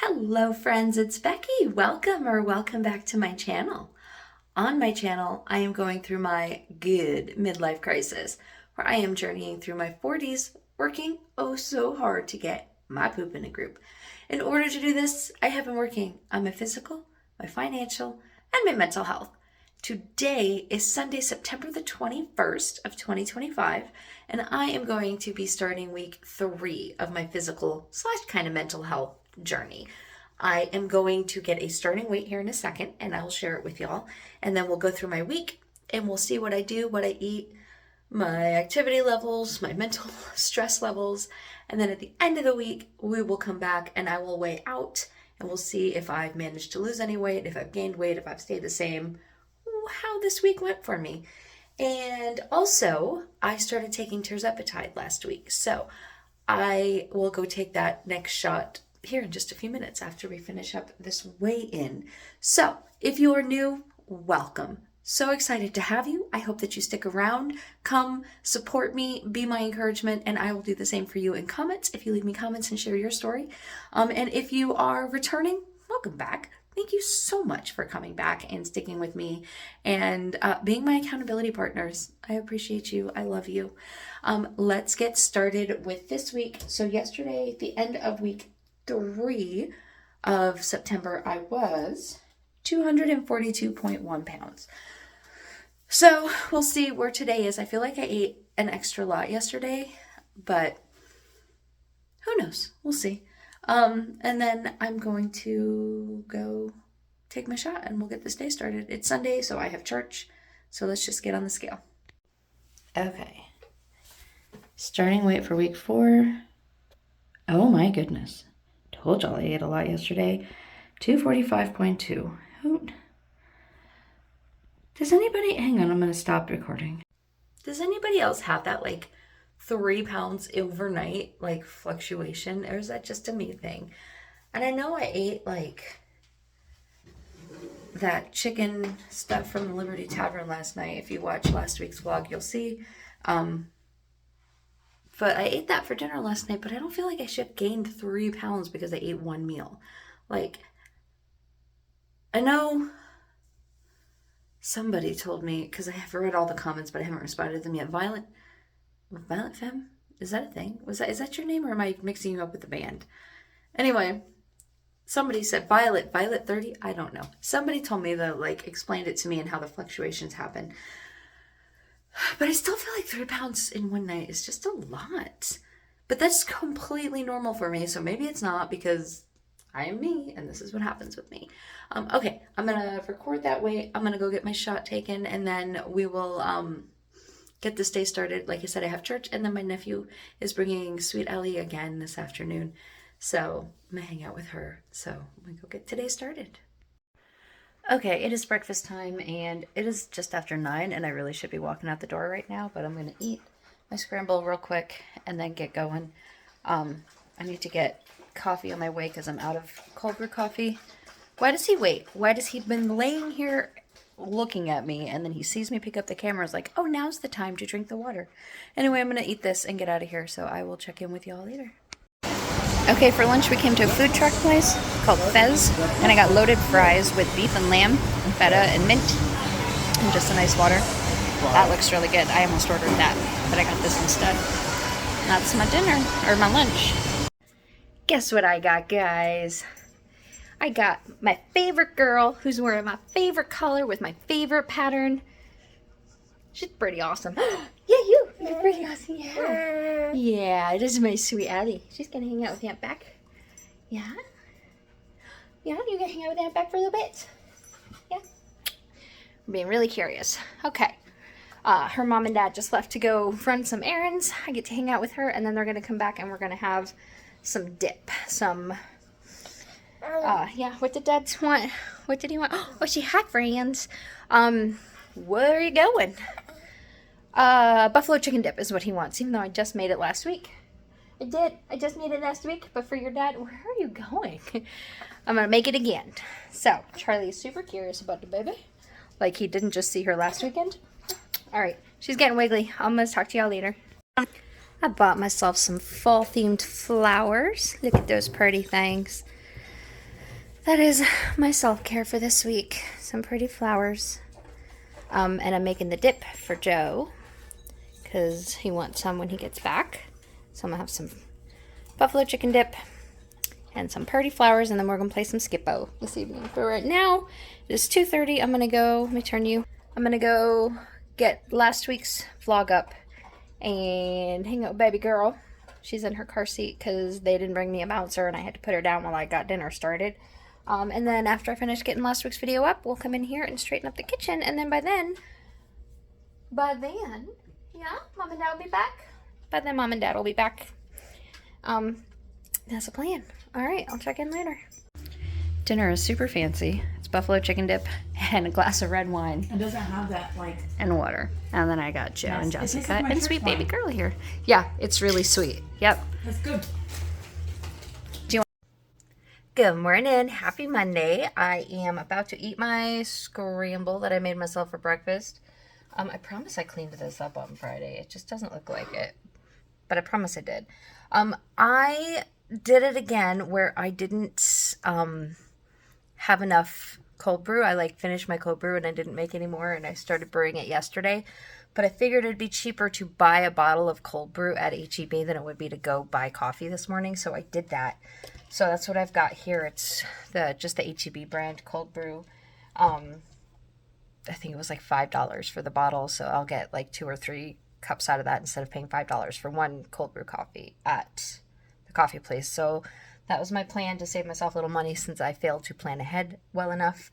Hello friends, it's Becky. Welcome back to my channel. On my channel, I am going through my good midlife crisis, where I am journeying through my 40s, working oh so hard to get my poop in a group. In order to do this, I have been working on my physical, my financial, and my mental health. Today is Sunday, September the 21st of 2025, and I am going to be starting week 3 of my physical / kind of mental health journey. I am going to get a starting weight here in a second, and I'll share it with y'all, and then we'll go through my week and we'll see what I do, what I eat, my activity levels, my mental stress levels, and then at the end of the week we will come back and I will weigh out and we'll see if I've managed to lose any weight, if I've gained weight, if I've stayed the same, how this week went for me. And also, I started taking tirzepatide last week, so I will go take that next shot here in just a few minutes after we finish up this weigh-in. So, if you are new, welcome. So excited to have you. I hope that you stick around, come support me, be my encouragement, and I will do the same for you in comments if you leave me comments and share your story. And if you are returning, welcome back. Thank you so much for coming back and sticking with me and being my accountability partners. I appreciate you. I love you. Let's get started with this week. So yesterday, at the end of week 3 of September, I was 242.1 pounds. So we'll see where today is. I feel like I ate an extra lot yesterday, but who knows? We'll see. And then I'm going to go take my shot and we'll get this day started. It's Sunday, so I have church. So let's just get on the scale. Okay. Starting weight for week 4. Oh my goodness. Told y'all I ate a lot yesterday. 245.2. Does anybody, hang on, I'm going to stop recording. Does anybody else have that 3 pounds overnight fluctuation, or is that just a me thing? And I know I ate that chicken stuff from the Liberty Tavern last night. If you watched last week's vlog, you'll see. But I ate that for dinner last night, but I don't feel like I should have gained 3 pounds because I ate one meal. I know somebody told me, because I have read all the comments, but I haven't responded to them yet. Violent Femme? Is that a thing? Is that your name, or am I mixing you up with the band? Anyway, somebody said Violet 30? I don't know. Somebody told me explained it to me and how the fluctuations happen. But I still feel like 3 pounds in one night is just a lot. But that's completely normal for me, so maybe it's not, because I am me, and this is what happens with me. Okay, I'm going to record that way. I'm going to go get my shot taken, and then we will get this day started. Like I said, I have church, and then my nephew is bringing Sweet Ellie again this afternoon. So I'm going to hang out with her. So I'm going to go get today started. Okay, it is breakfast time, and it is just after 9, and I really should be walking out the door right now, but I'm going to eat my scramble real quick and then get going. I need to get coffee on my way because I'm out of cold brew coffee. Why does he wait? Why does he been laying here looking at me, and then he sees me pick up the camera, is like, oh, now's the time to drink the water. Anyway, I'm going to eat this and get out of here, so I will check in with y'all later. Okay, for lunch we came to a food truck place called Fez, and I got loaded fries with beef and lamb and feta and mint and just a nice water. That looks really good. I almost ordered that, but I got this instead. That's my dinner, or my lunch. Guess what I got, guys? I got my favorite girl who's wearing my favorite color with my favorite pattern. She's pretty awesome. Yeah, you're pretty awesome. Yeah. Yeah, this is my sweet Ellie. She's gonna hang out with Aunt Beck. Yeah? Yeah, you gonna hang out with Aunt Beck for a little bit? Yeah? I'm being really curious. Okay. Her mom and dad just left to go run some errands. I get to hang out with her, and then they're gonna come back and we're gonna have some dip. Yeah, what did Dad want? What did he want? Oh, she had friends. Where are you going? Buffalo chicken dip is what he wants, even though I just made it last week. I did. I just made it last week, but for your dad, where are you going? I'm gonna make it again. So, Charlie's super curious about the baby. Like he didn't just see her last weekend. Alright, she's getting wiggly. I'm gonna talk to y'all later. I bought myself some fall-themed flowers. Look at those pretty things. that is my self-care for this week. Some pretty flowers. And I'm making the dip for Joe because he wants some when he gets back. So I'm going to have some buffalo chicken dip and some pretty flowers, and then we're going to play some Skippo this evening. But right now, it is 2:30. I'm going to go, let me turn you. I'm going to go get last week's vlog up and hang out with baby girl. She's in her car seat because they didn't bring me a bouncer and I had to put her down while I got dinner started. And then after I finish getting last week's video up, we'll come in here and straighten up the kitchen. And then by then, yeah, Mom and Dad will be back. By then, Mom and Dad will be back. That's the plan. All right, I'll check in later. Dinner is super fancy. It's buffalo chicken dip and a glass of red wine. It doesn't have that, like... And water. And then I got Joe and Jessica like and sweet baby girl here. Yeah, it's really sweet. Yep. That's good. Good morning. Happy Monday. I am about to eat my scramble that I made myself for breakfast. I promise I cleaned this up on Friday. It just doesn't look like it. But I promise I did. I did it again where I didn't have enough cold brew. I finished my cold brew and I didn't make any more, and I started brewing it yesterday. But I figured it'd be cheaper to buy a bottle of cold brew at H-E-B than it would be to go buy coffee this morning. So I did that. So that's what I've got here. It's just the H-E-B brand cold brew. I think it was like $5 for the bottle. So I'll get like 2 or 3 cups out of that instead of paying $5 for one cold brew coffee at the coffee place. So that was my plan, to save myself a little money since I failed to plan ahead well enough.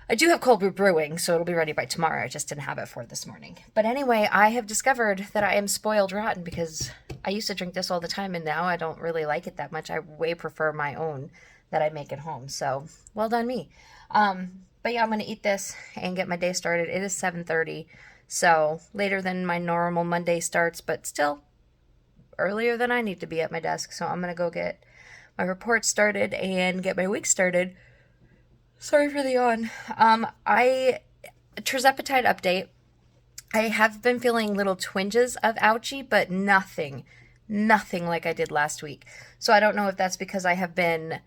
I do have cold brew brewing, so it'll be ready by tomorrow. I just didn't have it for this morning. But anyway, I have discovered that I am spoiled rotten because I used to drink this all the time, and now I don't really like it that much. I way prefer my own that I make at home. So well done me. But yeah, I'm going to eat this and get my day started. It is 7:30, so later than my normal Monday starts, but still earlier than I need to be at my desk. So I'm going to go get my report started and get my week started. Sorry for the yawn. Terzepatide update. I have been feeling little twinges of ouchie, but nothing like I did last week. So I don't know if that's because I have been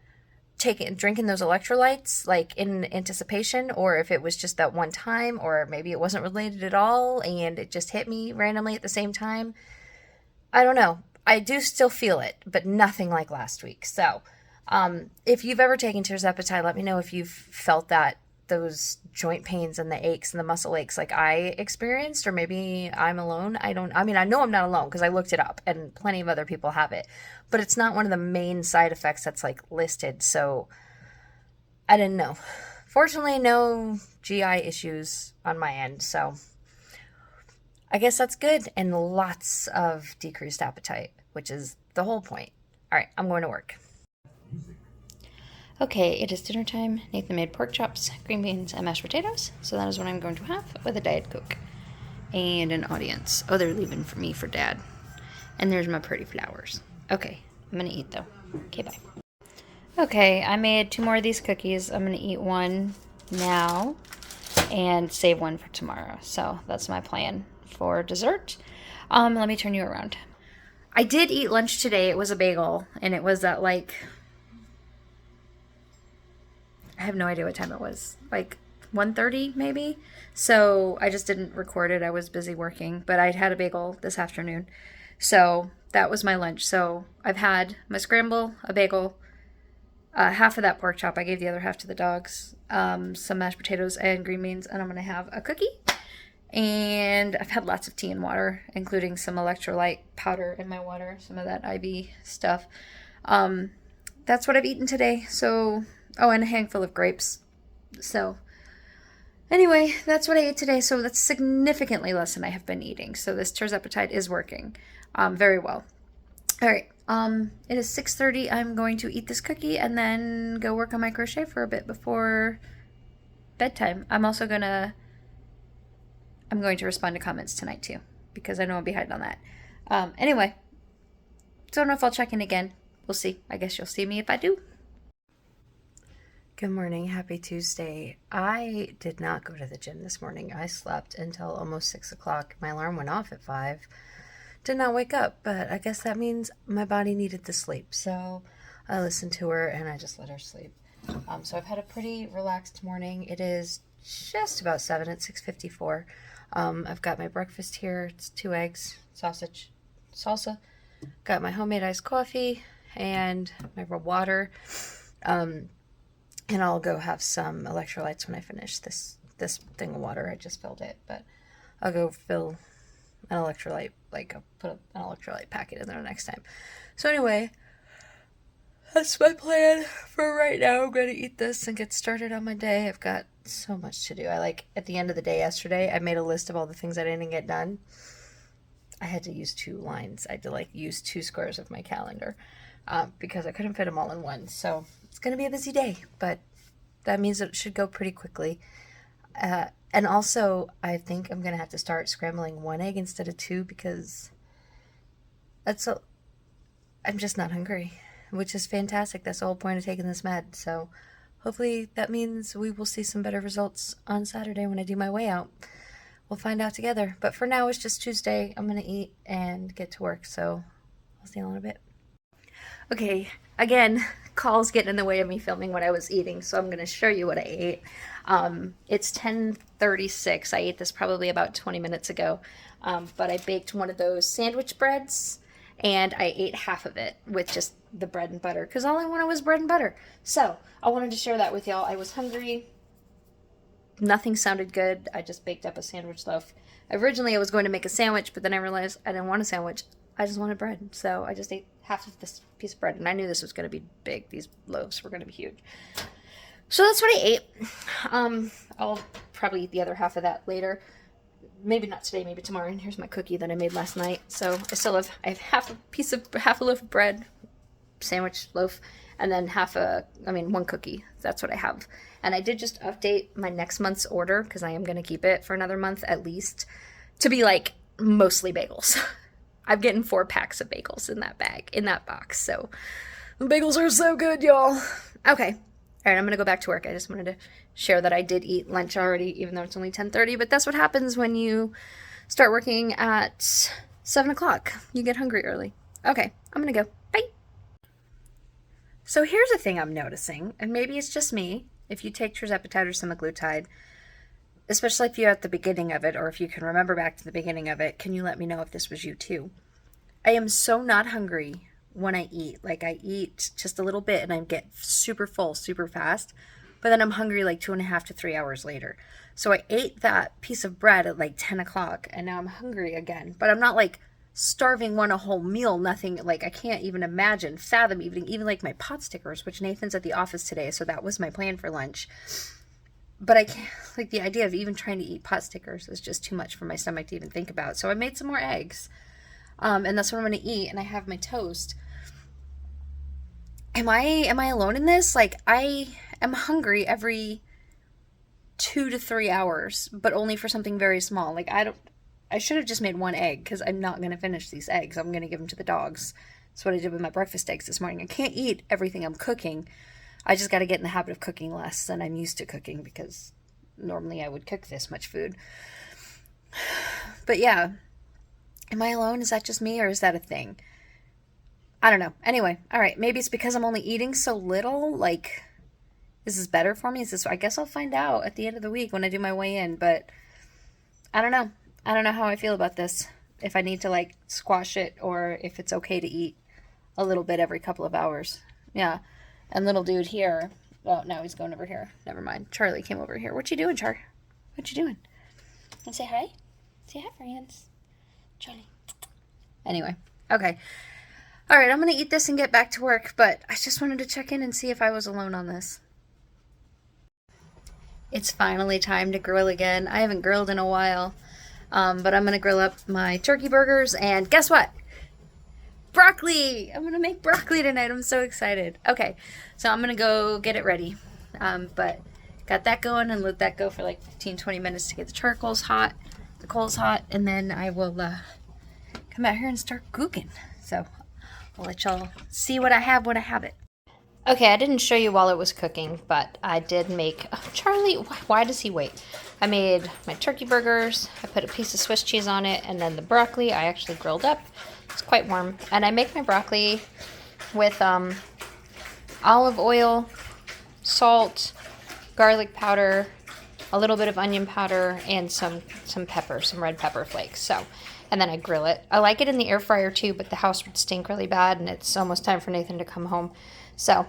drinking those electrolytes like in anticipation, or if it was just that one time, or maybe it wasn't related at all and it just hit me randomly at the same time. I don't know. I do still feel it, but nothing like last week. So if you've ever taken Terzepatide, let me know if you've felt those joint pains and the aches and the muscle aches like I experienced, or maybe I'm alone. I know I'm not alone because I looked it up and plenty of other people have it, but it's not one of the main side effects that's listed. So I didn't know. Fortunately, no GI issues on my end. So I guess that's good. And lots of decreased appetite, which is the whole point. All right, I'm going to work. Okay, it is dinner time. Nathan made pork chops, green beans, and mashed potatoes. So that is what I'm going to have with a Diet Coke. And an audience. Oh, they're leaving for me for Dad. And there's my pretty flowers. Okay, I'm going to eat though. Okay, bye. Okay, I made 2 more of these cookies. I'm going to eat one now and save one for tomorrow. So that's my plan for dessert. Let me turn you around. I did eat lunch today. It was a bagel, and it was at I have no idea what time it was, 1:30 maybe. So I just didn't record it. I was busy working, but I'd had a bagel this afternoon. So that was my lunch. So I've had my scramble, a bagel, half of that pork chop. I gave the other half to the dogs, some mashed potatoes and green beans, and I'm going to have a cookie. And I've had lots of tea and water, including some electrolyte powder in my water, some of that IV stuff. That's what I've eaten today. So... Oh, and a handful of grapes. So, anyway, that's what I ate today. So that's significantly less than I have been eating. So this Terzepatide is working very well. All right. It is 6:30. I'm going to eat this cookie and then go work on my crochet for a bit before bedtime. I'm going to respond to comments tonight too, because I know I'm behind on that. Anyway, don't know if I'll check in again. We'll see. I guess you'll see me if I do. Good morning. Happy Tuesday. I did not go to the gym this morning. I slept until almost 6 o'clock. My alarm went off at 5. Did not wake up, but I guess that means my body needed to sleep. So I listened to her and I just let her sleep. So I've had a pretty relaxed morning. It is just about 7 at 6:54. I've got my breakfast here. It's 2 eggs, sausage, salsa. Got my homemade iced coffee and my water. And I'll go have some electrolytes when I finish this thing of water. I just filled it, but I'll go fill an electrolyte, like I'll put an electrolyte packet in there next time. So anyway, that's my plan for right now. I'm going to eat this and get started on my day. I've got so much to do. At the end of the day yesterday, I made a list of all the things I didn't get done. I had to use 2 lines. I had to use 2 squares of my calendar because I couldn't fit them all in one. So it's going to be a busy day, but that means it should go pretty quickly. And also, I think I'm going to have to start scrambling 1 egg instead of 2 because I'm just not hungry, which is fantastic. That's the whole point of taking this med. So hopefully that means we will see some better results on Saturday when I do my weigh out. We'll find out together. But for now, it's just Tuesday. I'm going to eat and get to work. So I'll see you in a little bit. Okay, again, calls getting in the way of me filming what I was eating, so I'm going to show you what I ate. It's 10:36. I ate this probably about 20 minutes ago, but I baked one of those sandwich breads, and I ate half of it with just the bread and butter, because all I wanted was bread and butter. So I wanted to share that with y'all. I was hungry. Nothing sounded good. I just baked up a sandwich loaf. Originally, I was going to make a sandwich, but then I realized I didn't want a sandwich. I just wanted bread, so I just ate half of this piece of bread, and I knew this was going to be big. These loaves were going to be huge. So that's what I ate. I'll probably eat the other half of that later. Maybe not today, maybe tomorrow. And here's my cookie that I made last night. So I have half a loaf of bread, sandwich loaf, and then 1 cookie. That's what I have. And I did just update my next month's order because I am going to keep it for another month at least to be mostly bagels. I'm getting 4 packs of bagels in that box. So the bagels are so good, y'all. Okay. All right, I'm going to go back to work. I just wanted to share that I did eat lunch already, even though it's only 10:30. But that's what happens when you start working at 7 o'clock. You get hungry early. Okay, I'm going to go. Bye. So here's a thing I'm noticing, and maybe it's just me. If you take tirzepatide or semaglutide, especially if you're at the beginning of it, or if you can remember back to the beginning of it, can you let me know if this was you too? I am so not hungry when I eat. I eat just a little bit and I get super full super fast, but then I'm hungry 2.5 to 3 hours later. So I ate that piece of bread at 10 o'clock and now I'm hungry again, but I'm not starving a whole meal, nothing. I can't even fathom even my pot stickers, which Nathan's at the office today, so that was my plan for lunch. But I can't, the idea of even trying to eat pot stickers is just too much for my stomach to even think about. So I made some more eggs. And that's what I'm going to eat. And I have my toast. Am I alone in this? I am hungry every 2 to 3 hours, but only for something very small. I should have just made 1 egg because I'm not going to finish these eggs. I'm going to give them to the dogs. That's what I did with my breakfast eggs this morning. I can't eat everything I'm cooking. I just got to get in the habit of cooking less than I'm used to cooking because normally I would cook this much food. But yeah, am I alone? Is that just me or is that a thing? I don't know. Anyway, all right. Maybe it's because I'm only eating so little. Is this better for me? I guess I'll find out at the end of the week when I do my weigh-in. But I don't know. I don't know how I feel about this. If I need to squash it or if it's okay to eat a little bit every couple of hours. Yeah. And little dude here, well, now he's going over here. Never mind. Charlie came over here. What you doing, Char? What you doing? Want to say hi? Say hi, friends. Charlie. Anyway, okay. All right, I'm going to eat this and get back to work, but I just wanted to check in and see if I was alone on this. It's finally time to grill again. I haven't grilled in a while, but I'm going to grill up my turkey burgers, and guess what? Broccoli! I'm going to make broccoli tonight. I'm so excited. Okay, so I'm going to go get it ready. But got that going and let that go for 15-20 minutes to get the charcoals hot, the coals hot, and then I will come out here and start cooking. So I'll let y'all see what I have when I have it. Okay, I didn't show you while it was cooking, but I did make... Oh, Charlie, why does he wait? I made my turkey burgers. I put a piece of Swiss cheese on it, and then the broccoli I actually grilled up. It's quite warm. And I make my broccoli with olive oil, salt, garlic powder, a little bit of onion powder, and some pepper, some red pepper flakes. So, and then I grill it. I like it in the air fryer too, but the house would stink really bad, and it's almost time for Nathan to come home. So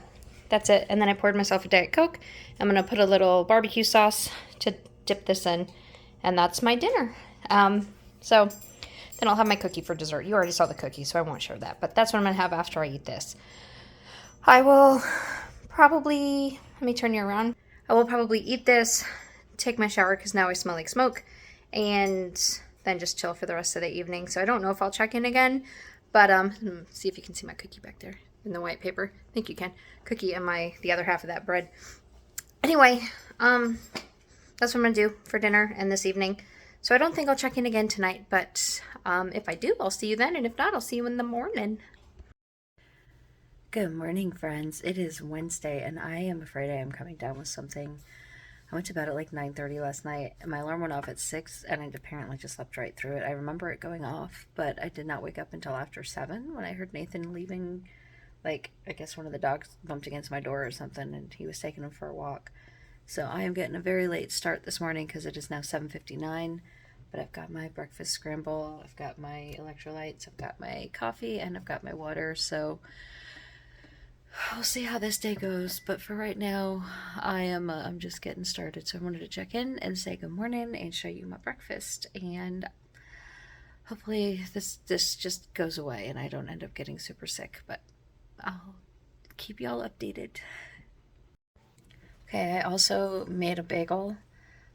that's it. And then I poured myself a Diet Coke. I'm gonna put a little barbecue sauce to dip this in, and that's my dinner. So then I'll have my cookie for dessert. You already saw the cookie, so I won't show that, but that's what I'm gonna have after I eat this. I will probably, let me turn you around. I will probably eat this, take my shower because now I smell like smoke, and then just chill for the rest of the evening. So I don't know if I'll check in again, but see if you can see my cookie back there in the white paper. I think you can. Cookie and the other half of that bread. Anyway, that's what I'm gonna do for dinner and this evening. So I don't think I'll check in again tonight, but if I do, I'll see you then, and if not, I'll see you in the morning. Good morning, friends. It is Wednesday, and I am afraid I am coming down with something. I went to bed at like 9:30 last night, and my alarm went off at 6, and it apparently just slept right through it. I remember it going off, but I did not wake up until after 7 when I heard Nathan leaving. Like, I guess one of the dogs bumped against my door or something, and he was taking him for a walk. So I am getting a very late start this morning because it is now 7:59, but I've got my breakfast scramble, I've got my electrolytes, I've got my coffee, and I've got my water, so we'll see how this day goes. But for right now, I'm just getting started, so I wanted to check in and say good morning and show you my breakfast, and hopefully this just goes away and I don't end up getting super sick, but I'll keep y'all updated. Okay, I also made a bagel.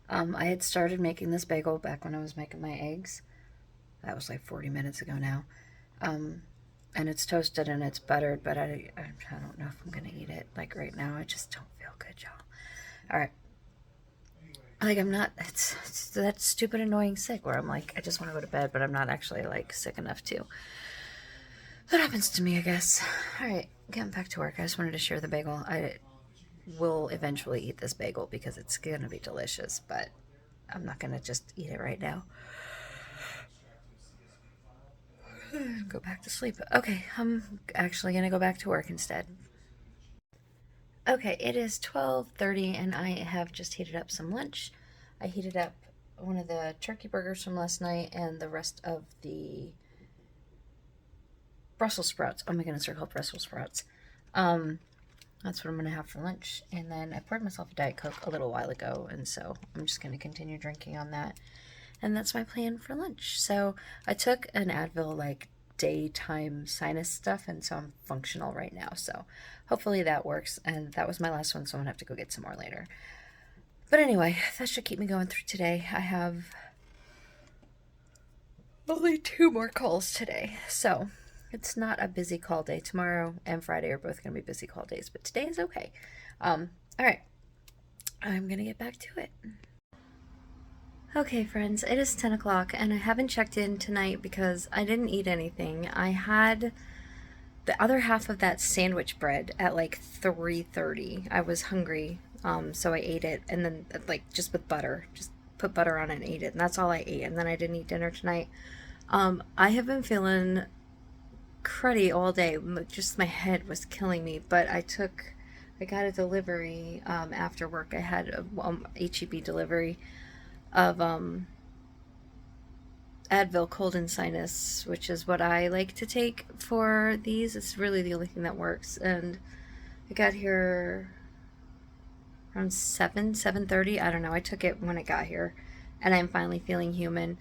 I had started making this bagel back when I was making my eggs. That was like 40 minutes ago now. And it's toasted and it's buttered, but I don't know if I'm gonna eat it like right now. I just don't feel good, y'all. All right. Like, I'm not, it's that stupid annoying sick where I'm like, I just want to go to bed, but I'm not actually like sick enough to. That happens to me, I guess. All right, getting back to work. I just wanted to share the bagel. I will eventually eat this bagel because it's gonna be delicious, but I'm not gonna just eat it right now. Go back to sleep. Okay, I'm actually gonna go back to work instead. Okay, it is 12:30 and I have just heated up some lunch. I heated up one of the turkey burgers from last night and the rest of the Brussels sprouts. Oh my goodness, they're called Brussels sprouts. That's what I'm gonna have for lunch. And then I poured myself a Diet Coke a little while ago, and so I'm just gonna continue drinking on that. And that's my plan for lunch. So I took an Advil like daytime sinus stuff, and so I'm functional right now. So hopefully that works. And that was my last one, so I'm gonna have to go get some more later. But anyway, that should keep me going through today. I have only 2 more calls today, so it's not a busy call day. Tomorrow and Friday are both going to be busy call days, but today is okay. All right, I'm going to get back to it. Okay, friends, it is 10 o'clock, and I haven't checked in tonight because I didn't eat anything. I had the other half of that sandwich bread at like 3:30. I was hungry, so I ate it, and then like just with butter, just put butter on it and ate it, and that's all I ate. And then I didn't eat dinner tonight. I have been feeling cruddy all day. Just my head was killing me, but I got a delivery after work. I had a HEB delivery of Advil cold and sinus, which is what I like to take for these. It's really the only thing that works. And I got here around 7:30. I don't know. I took it when it got here, and I'm finally feeling human.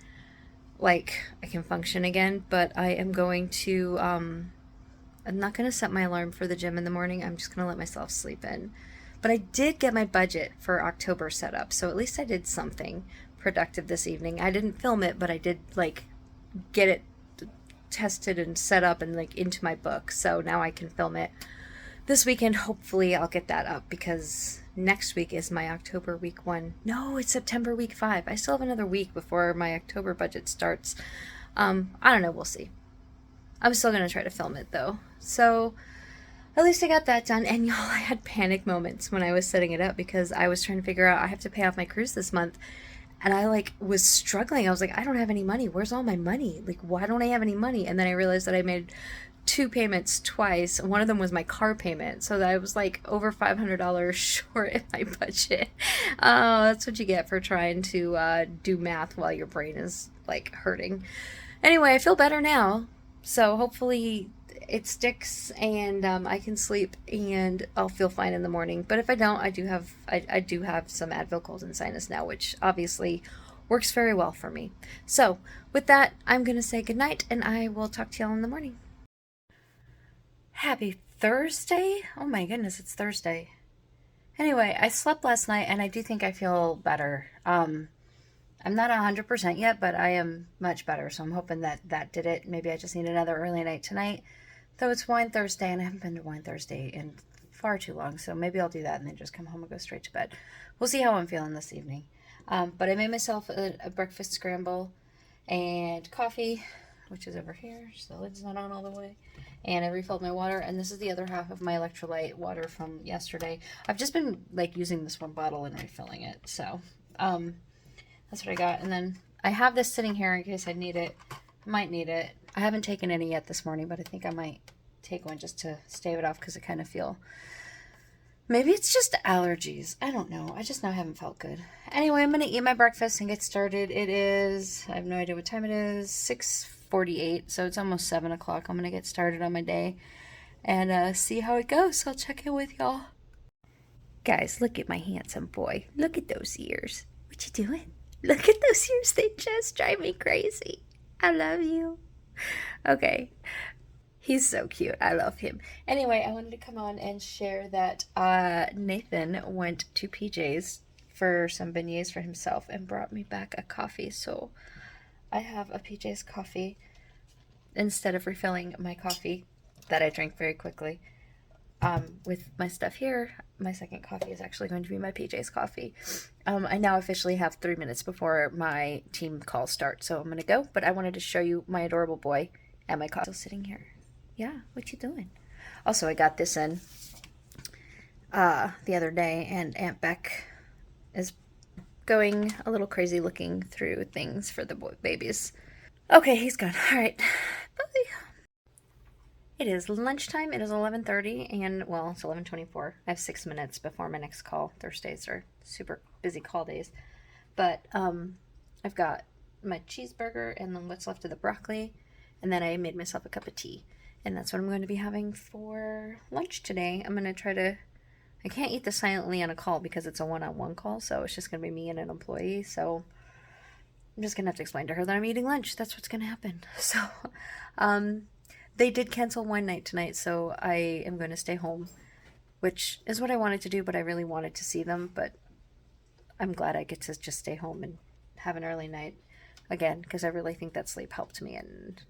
Like, I can function again, but I am going to, I'm not going to set my alarm for the gym in the morning. I'm just going to let myself sleep in. But I did get my budget for October set up, so at least I did something productive this evening. I didn't film it, but I did, like, get it tested and set up and, like, into my book. So now I can film it this weekend. Hopefully I'll get that up because next week is my October week 1. No, it's September week 5. I still have another week before my October budget starts. I don't know. We'll see. I'm still going to try to film it, though. So at least I got that done. And y'all, I had panic moments when I was setting it up because I was trying to figure out I have to pay off my cruise this month. And I like was struggling. I was like, I don't have any money. Where's all my money? Like, why don't I have any money? And then I realized that I made 2 payments twice. One of them was my car payment, so that I was like over $500 short in my budget. That's what you get for trying to do math while your brain is like hurting. Anyway, I feel better now, so hopefully it sticks and I can sleep and I'll feel fine in the morning. But if I don't, I do have some Advil, cold, and sinus now, which obviously works very well for me. So with that, I'm gonna say goodnight and I will talk to y'all in the morning. Happy Thursday? Oh my goodness, it's Thursday. Anyway, I slept last night and I do think I feel better. I'm not 100% yet, but I am much better, so I'm hoping that did it. Maybe I just need another early night tonight. Though it's Wine Thursday, and I haven't been to Wine Thursday in far too long, so maybe I'll do that and then just come home and go straight to bed. We'll see how I'm feeling this evening. But I made myself a breakfast scramble and coffee, which is over here, so the lid's not on all the way. And I refilled my water, and this is the other half of my electrolyte water from yesterday. I've just been like using this one bottle and refilling it, so that's what I got. And then I have this sitting here in case I need it. I might need it. I haven't taken any yet this morning, but I think I might take one just to stave it off because I kind of feel... Maybe it's just allergies. I don't know. I just now haven't felt good. Anyway, I'm going to eat my breakfast and get started. It is... I have no idea what time it is. 6:48, so it's almost 7 o'clock. I'm going to get started on my day and see how it goes. I'll check in with y'all. Guys, look at my handsome boy. Look at those ears. What you doing? Look at those ears. They just drive me crazy. I love you. Okay. He's so cute. I love him. Anyway, I wanted to come on and share that Nathan went to PJ's for some beignets for himself and brought me back a coffee. So I have a PJ's coffee instead of refilling my coffee that I drink very quickly. With my stuff here, my second coffee is actually going to be my PJ's coffee. I now officially have 3 minutes before my team call starts, so I'm going to go. But I wanted to show you my adorable boy and my coffee. Still sitting here. Yeah, what you doing? Also, I got this in the other day, and Aunt Beck is going a little crazy looking through things for the babies. Okay, he's gone. All right. Bye. It is lunchtime. It is 11:30, and, well, it's 11:24. I have 6 minutes before my next call. Thursdays are super busy call days. But I've got my cheeseburger and then what's left of the broccoli, and then I made myself a cup of tea. And that's what I'm going to be having for lunch today. I'm going to try to... I can't eat this silently on a call because it's a one-on-one call, so it's just going to be me and an employee. So I'm just going to have to explain to her that I'm eating lunch. That's what's going to happen. So they did cancel wine night tonight, so I am going to stay home, which is what I wanted to do, but I really wanted to see them. But I'm glad I get to just stay home and have an early night again, because I really think that sleep helped me, and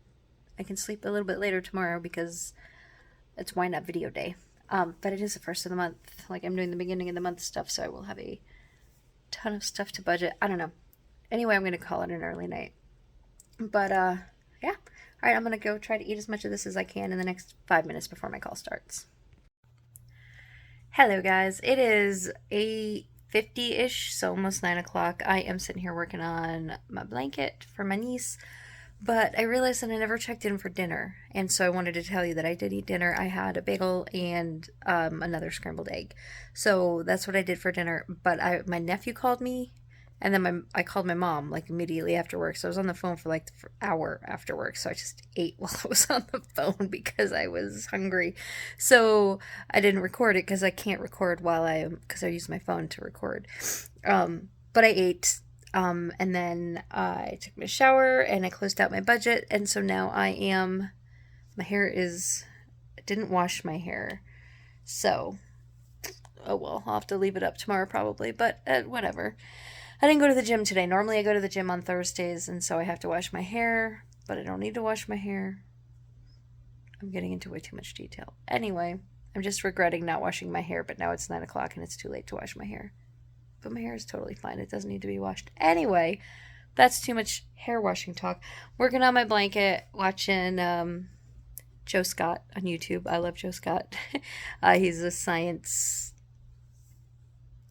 I can sleep a little bit later tomorrow because it's Wine Up video day. But it is the first of the month. Like, I'm doing the beginning of the month stuff, so I will have a ton of stuff to budget. I don't know. Anyway, I'm going to call it an early night. But, yeah. All right, I'm going to go try to eat as much of this as I can in the next 5 minutes before my call starts. Hello, guys. It is 8:50-ish, so almost 9 o'clock. I am sitting here working on my blanket for my niece. But I realized that I never checked in for dinner, and so I wanted to tell you that I did eat dinner. I had a bagel and another scrambled egg. So that's what I did for dinner. But my nephew called me, and then I called my mom like immediately after work. So I was on the phone for like an hour after work. So I just ate while I was on the phone because I was hungry. So I didn't record it because I can't record because I use my phone to record. But I ate. And then I took my shower and I closed out my budget. And so now I didn't wash my hair. So, oh well, I'll have to leave it up tomorrow probably, but whatever. I didn't go to the gym today. Normally I go to the gym on Thursdays, and so I have to wash my hair, but I don't need to wash my hair. I'm getting into way too much detail. Anyway, I'm just regretting not washing my hair, but now it's 9 o'clock and it's too late to wash my hair. But my hair is totally fine. It doesn't need to be washed. Anyway, that's too much hair washing talk. Working on my blanket, watching Joe Scott on YouTube. I love Joe Scott. He's a science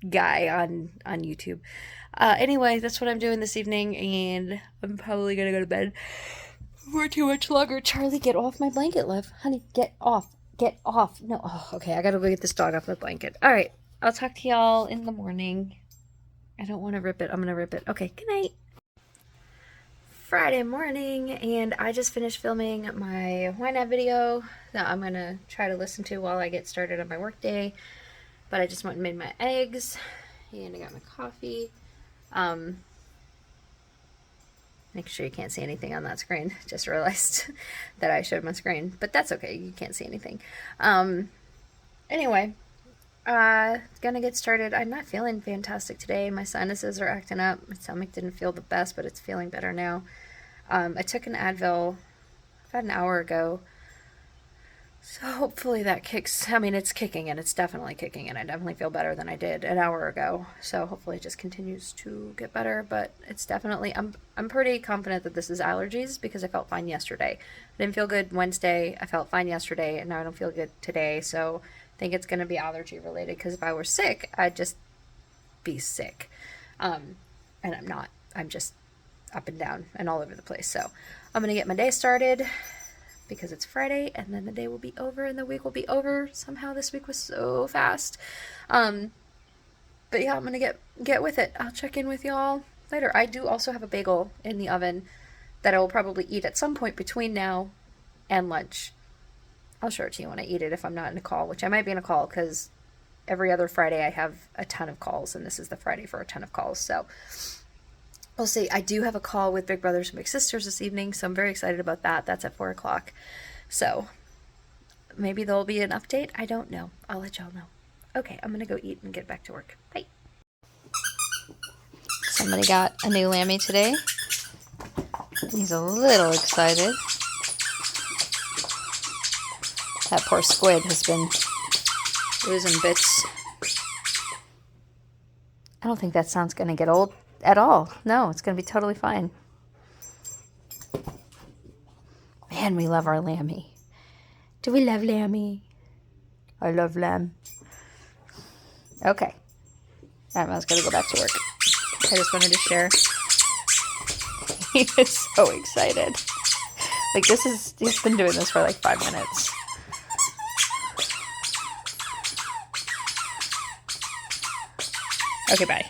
guy on YouTube. Anyway, that's what I'm doing this evening, and I'm probably going to go to bed. for too much longer. Charlie, get off my blanket, love. Honey, get off. Get off. No. Oh, okay. I gotta go get this dog off my blanket. All right. I'll talk to y'all in the morning. I don't want to rip it. I'm gonna rip it. Okay. Good night. Friday morning, and I just finished filming my why not video that I'm gonna try to listen to while I get started on my work day. But I just went and made my eggs, and I got my coffee. Make sure you can't see anything on that screen. Just realized that I showed my screen, but that's okay. You can't see anything. Anyway, gonna get started. I'm not feeling fantastic today. My sinuses are acting up. My stomach didn't feel the best, but it's feeling better now. I took an Advil about an hour ago. So hopefully that kicks. I mean, it's kicking in. It's definitely kicking in. I definitely feel better than I did an hour ago. So hopefully it just continues to get better. But it's definitely. I'm pretty confident that this is allergies because I felt fine yesterday. I didn't feel good Wednesday. I felt fine yesterday, and now I don't feel good today. So I think it's going to be allergy related. Because if I were sick, I'd just be sick. And I'm not. I'm just up and down and all over the place. So I'm going to get my day started, because it's Friday, and then the day will be over, and the week will be over. Somehow this week was so fast. But yeah, I'm gonna get with it. I'll check in with y'all later. I do also have a bagel in the oven that I will probably eat at some point between now and lunch. I'll show it to you when I eat it if I'm not in a call, which I might be in a call, because every other Friday I have a ton of calls, and this is the Friday for a ton of calls, so we'll see. I do have a call with Big Brothers and Big Sisters this evening, so I'm very excited about that. That's at 4 o'clock. So maybe there'll be an update. I don't know. I'll let y'all know. Okay, I'm going to go eat and get back to work. Bye. Somebody got a new Lammy today. He's a little excited. That poor squid has been losing bits. I don't think that sound's going to get old at all. No, it's going to be totally fine. Man, we love our Lammy. Do we love Lammy? I love Lamb. Okay. I was going to go back to work. I just wanted to share. He is so excited. Like, he's been doing this for like 5 minutes. Okay, bye.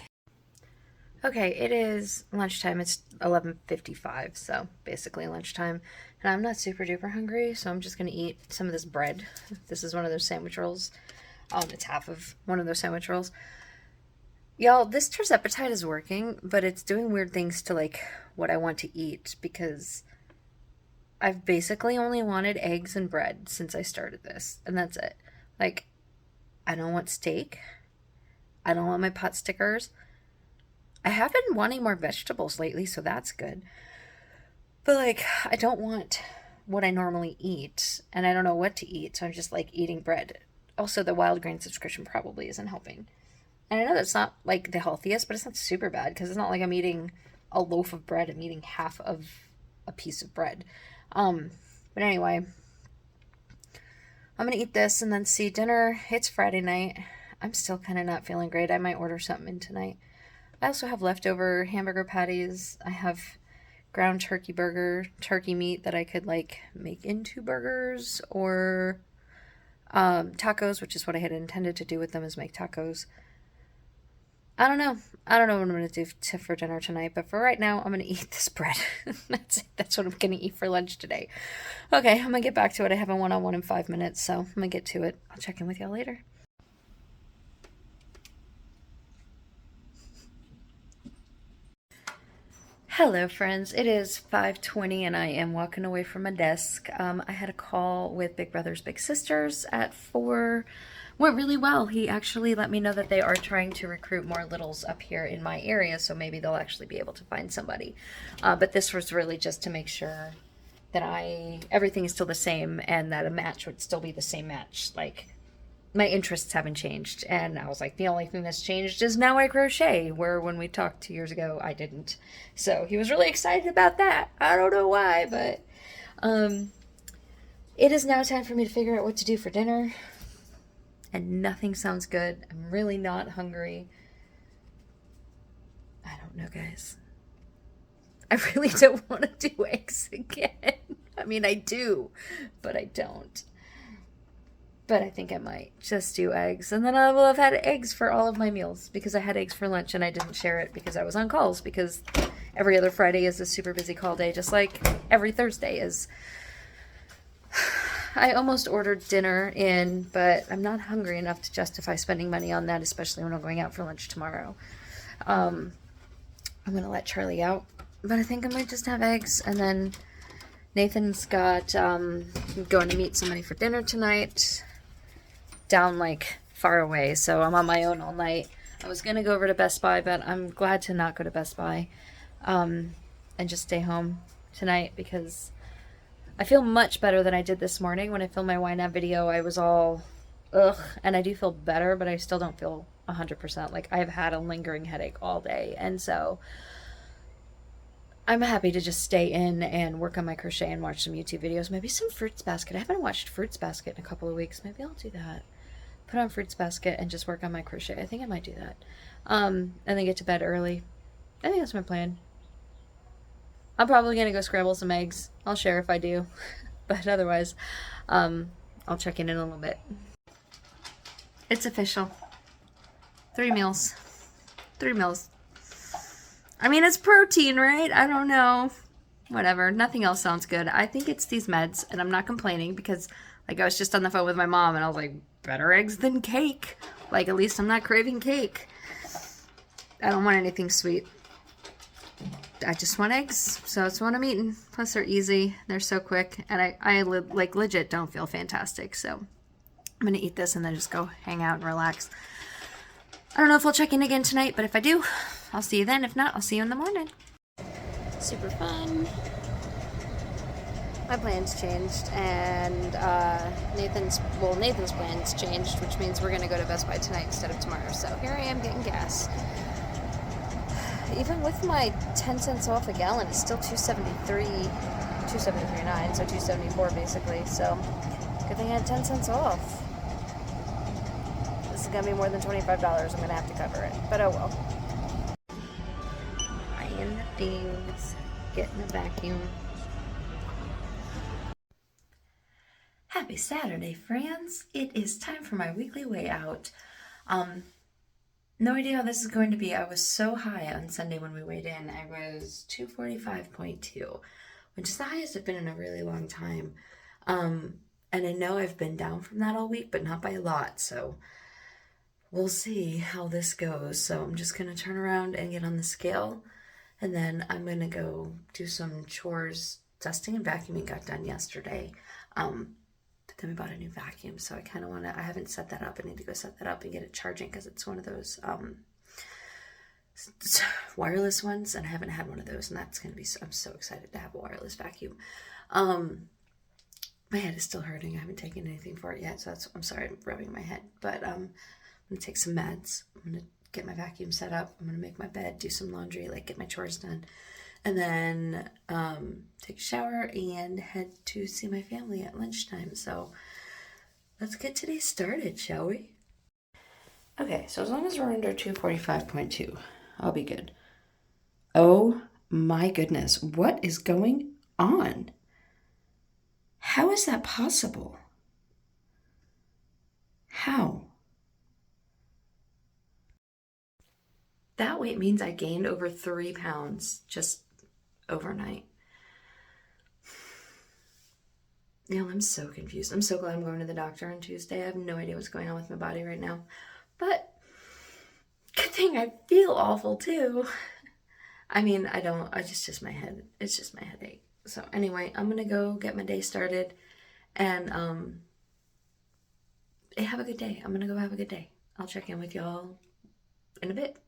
Okay, it is lunchtime. It's 11:55, so basically lunchtime. And I'm not super duper hungry, so I'm just going to eat some of this bread. This is one of those sandwich rolls. It's half of one of those sandwich rolls. Y'all, this tirzepatide is working, but it's doing weird things to, like, what I want to eat, because I've basically only wanted eggs and bread since I started this, and that's it. Like, I don't want steak. I don't want my pot stickers. I have been wanting more vegetables lately, so that's good. But, like, I don't want what I normally eat, and I don't know what to eat, so I'm just, like, eating bread. Also, the wild grain subscription probably isn't helping. And I know that's not, like, the healthiest, but it's not super bad, because it's not like I'm eating a loaf of bread. I'm eating half of a piece of bread. But anyway, I'm going to eat this and then see dinner. It's Friday night. I'm still kind of not feeling great. I might order something in tonight. I also have leftover hamburger patties. I have ground turkey meat that I could, like, make into burgers, or tacos, which is what I had intended to do with them, is make tacos. I don't know what I'm going to do for dinner tonight, but for right now, I'm going to eat this bread. That's it. That's what I'm going to eat for lunch today. Okay, I'm going to get back to it. I have a one-on-one in 5 minutes, so I'm going to get to it. I'll check in with y'all later. Hello friends, it is 5:20 and I am walking away from my desk. I had a call with Big Brothers Big Sisters at 4. Went really well. He actually let me know that they are trying to recruit more littles up here in my area, so maybe they'll actually be able to find somebody. But this was really just to make sure that everything is still the same and that a match would still be the same match. Like, my interests haven't changed, and I was like, the only thing that's changed is now I crochet, where when we talked 2 years ago, I didn't. So he was really excited about that. I don't know why, but it is now time for me to figure out what to do for dinner, and nothing sounds good. I'm really not hungry. I don't know, guys. I really don't want to do eggs again. I mean, I do, but I don't. But I think I might just do eggs. And then I will have had eggs for all of my meals because I had eggs for lunch and I didn't share it because I was on calls because every other Friday is a super busy call day, just like every Thursday is. I almost ordered dinner in, but I'm not hungry enough to justify spending money on that, especially when I'm going out for lunch tomorrow. I'm going to let Charlie out, but I think I might just have eggs. And then Nathan's got going to meet somebody for dinner tonight down like far away, so I'm on my own all night. I was going to go over to Best Buy, but I'm glad to not go to Best Buy and just stay home tonight because I feel much better than I did this morning. When I filmed my YNAB video, I was all ugh, and I do feel better, but I still don't feel 100%. Like, I've had a lingering headache all day, and so I'm happy to just stay in and work on my crochet and watch some YouTube videos. Maybe some Fruits Basket. I haven't watched Fruits Basket in a couple of weeks. Maybe I'll do that. Put on Fruits Basket and just work on my crochet. I think I might do that. And then get to bed early. I think that's my plan. I'm probably going to go scramble some eggs. I'll share if I do. But otherwise, I'll check in a little bit. It's official. 3 meals. 3 meals. I mean, it's protein, right? I don't know. Whatever. Nothing else sounds good. I think it's these meds, and I'm not complaining because, like, I was just on the phone with my mom, and I was like, better eggs than cake. Like, at least I'm not craving cake. I don't want anything sweet. I just want eggs, so it's what I'm eating. Plus, they're easy. They're so quick, and I like, legit don't feel fantastic, so I'm going to eat this and then just go hang out and relax. I don't know if I'll check in again tonight, but if I do, I'll see you then. If not, I'll see you in the morning. Super fun. My plans changed, and Nathan's plans changed, which means we're going to go to Best Buy tonight instead of tomorrow. So here I am getting gas. Even with my 10 cents off a gallon, it's still $2.73.9, so $2.74 basically. So good thing I had 10 cents off. This is gonna be more than $25. I'm gonna have to cover it, but oh well. Buying the things, getting a vacuum. Happy Saturday, friends! It is time for my weekly way out. No idea how this is going to be. I was so high on Sunday when we weighed in. I was 245.2, which is the highest I've been in a really long time. And I know I've been down from that all week, but not by a lot. So we'll see how this goes. So I'm just going to turn around and get on the scale. And then I'm going to go do some chores. Dusting and vacuuming got done yesterday. Then we bought a new vacuum, so I kind of want to, I haven't set that up. I need to go set that up and get it charging because it's one of those wireless ones, and I haven't had one of those, and that's going to be, I'm so excited to have a wireless vacuum. My head is still hurting. I haven't taken anything for it yet, so I'm sorry, I'm rubbing my head, but I'm going to take some meds. I'm going to get my vacuum set up. I'm going to make my bed, do some laundry, like get my chores done. And then take a shower and head to see my family at lunchtime. So let's get today started, shall we? Okay, so as long as we're under 245.2, I'll be good. Oh my goodness, what is going on? How is that possible? How? That weight means I gained over 3 pounds just overnight. Neil, I'm so confused. I'm so glad I'm going to the doctor on Tuesday. I have no idea what's going on with my body right now. But good thing I feel awful too. I mean, I don't, it's just my head. It's just my headache. So anyway, I'm going to go get my day started and have a good day. I'm going to go have a good day. I'll check in with y'all in a bit.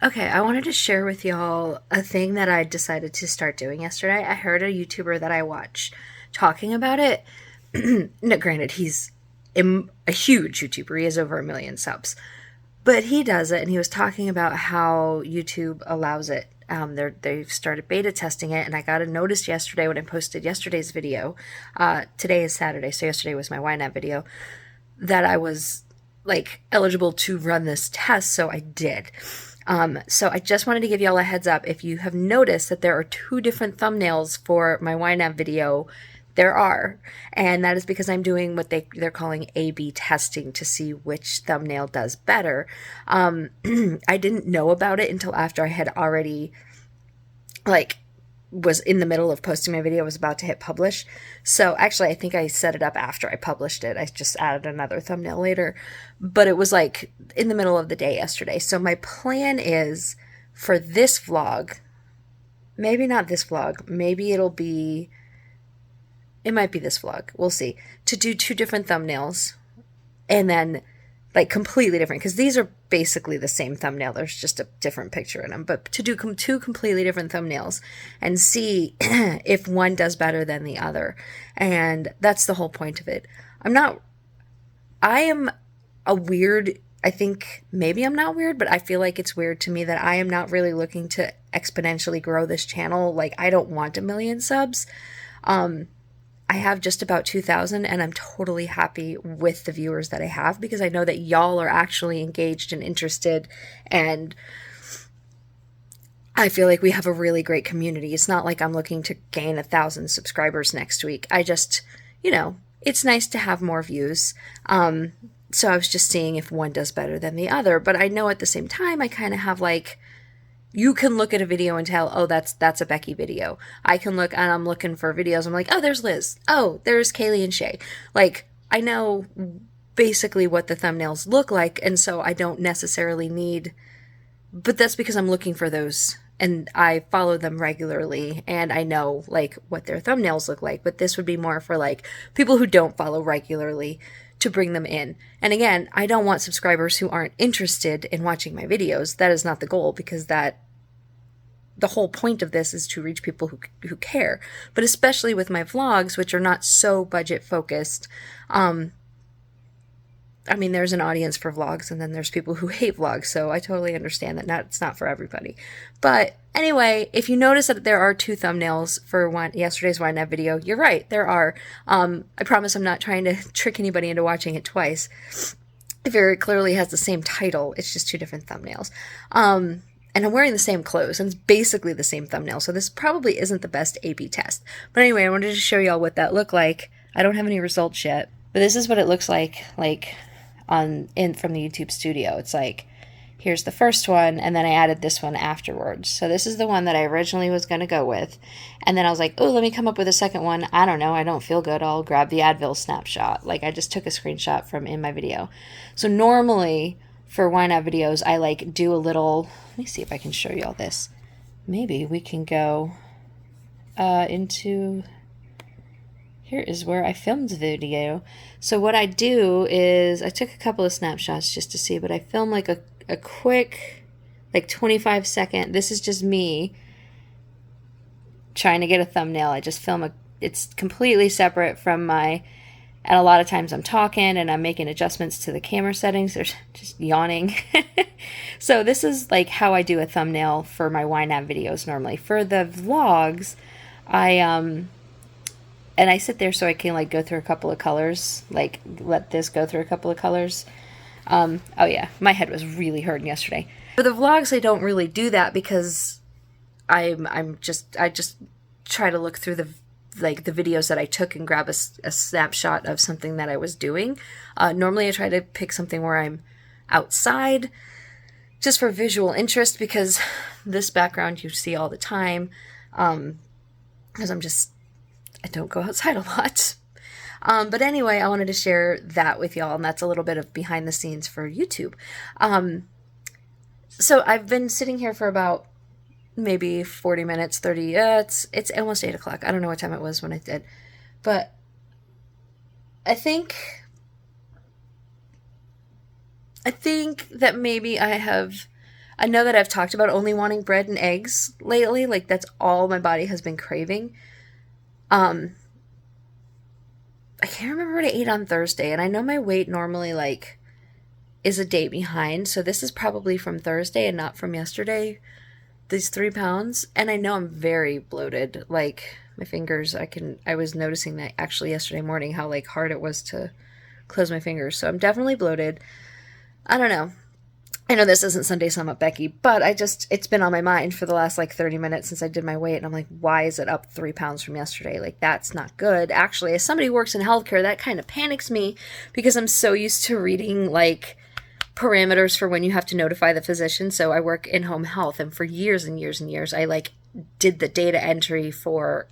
Okay, I wanted to share with y'all a thing that I decided to start doing yesterday. I heard a YouTuber that I watch talking about it. No, granted, he's a huge YouTuber. He has over 1 million subs. But he does it, and he was talking about how YouTube allows it. They've started beta testing it, and I got a notice yesterday when I posted yesterday's video. Today is Saturday, so yesterday was my YNAB video, that I was, like, eligible to run this test, so I did. So I just wanted to give y'all a heads up. If you have noticed that there are 2 different thumbnails for my YNAB video, there are. And that is because I'm doing what they're calling A/B testing to see which thumbnail does better. I didn't know about it until after I had already, was in the middle of posting my video, was about to hit publish. So actually, I think I set it up after I published it. I just added another thumbnail later, but it was in the middle of the day yesterday. So my plan is for this vlog, maybe not this vlog, maybe it might be this vlog. We'll see. To do 2 different thumbnails and then completely different, because these are basically the same thumbnail. There's just a different picture in them. But to do 2 completely different thumbnails and see if one does better than the other. And that's the whole point of it. I am a weird, I think maybe I'm not weird, but I feel like it's weird to me that I am not really looking to exponentially grow this channel. I don't want 1 million subs. I have just about 2,000, and I'm totally happy with the viewers that I have, because I know that y'all are actually engaged and interested, and I feel like we have a really great community. It's not like I'm looking to gain 1,000 subscribers next week. I just, it's nice to have more views. So I was just seeing if one does better than the other, but I know at the same time I kind of have you can look at a video and tell, oh, that's a Becky video. I can look, and I'm looking for videos. I'm like, oh, there's Liz. Oh, there's Kaylee and Shay. I know basically what the thumbnails look like, and so I don't necessarily need, but that's because I'm looking for those, and I follow them regularly, and I know, what their thumbnails look like. But this would be more for, people who don't follow regularly, to bring them in. And again, I don't want subscribers who aren't interested in watching my videos. That is not the goal, because the whole point of this is to reach people who care. But especially with my vlogs, which are not so budget focused, there's an audience for vlogs, and then there's people who hate vlogs, so I totally understand that it's not for everybody. But anyway, if you notice that there are 2 thumbnails for yesterday's YNAB video, you're right, there are. I promise I'm not trying to trick anybody into watching it twice. It very clearly has the same title, it's just 2 different thumbnails. And I'm wearing the same clothes, and it's basically the same thumbnail, so this probably isn't the best A/B test. But anyway, I wanted to show y'all what that looked like. I don't have any results yet, but this is what it looks like from the YouTube studio. It's here's the first one, and then I added this one afterwards. So this is the one that I originally was going to go with, and then I was like, oh, let me come up with a second one. I don't know, I don't feel good, I'll grab the Advil snapshot. I just took a screenshot from in my video. So normally for YNAB videos, I do a little, let me see if I can show you all this. Maybe we can go into, here is where I filmed the video. So what I do is, I took a couple of snapshots just to see, but I film a quick, 25-second, this is just me trying to get a thumbnail. I just film it's completely separate from and a lot of times I'm talking and I'm making adjustments to the camera settings. There's just yawning. So this is how I do a thumbnail for my YNAB videos normally. For the vlogs, and I sit there so I can go through a couple of colors, let this go through a couple of colors. Oh yeah, my head was really hurting yesterday. For the vlogs, I don't really do that, because I just try to look through the videos that I took and grab a snapshot of something that I was doing. Normally I try to pick something where I'm outside, just for visual interest, because this background you see all the time, because I don't go outside a lot. But anyway, I wanted to share that with y'all, and that's a little bit of behind the scenes for YouTube. So I've been sitting here for about maybe 40 minutes, 30, it's almost 8 o'clock. I don't know what time it was when I did, but I think that maybe I know that I've talked about only wanting bread and eggs lately, that's all my body has been craving. I can't remember what I ate on Thursday, and I know my weight normally is a day behind, so this is probably from Thursday and not from yesterday. These 3 pounds, and I know I'm very bloated. My fingers, I was noticing that actually yesterday morning, how hard it was to close my fingers. So I'm definitely bloated. I don't know. I know this isn't Sunday Sum Up Becky, but it's been on my mind for the last like 30 minutes since I did my weight. And I'm like, why is it up 3 pounds from yesterday? Like, that's not good. Actually, as somebody who works in healthcare, that kind of panics me because I'm so used to reading like parameters for when you have to notify the physician. So I work in home health, and for years and years and years, I like did the data entry for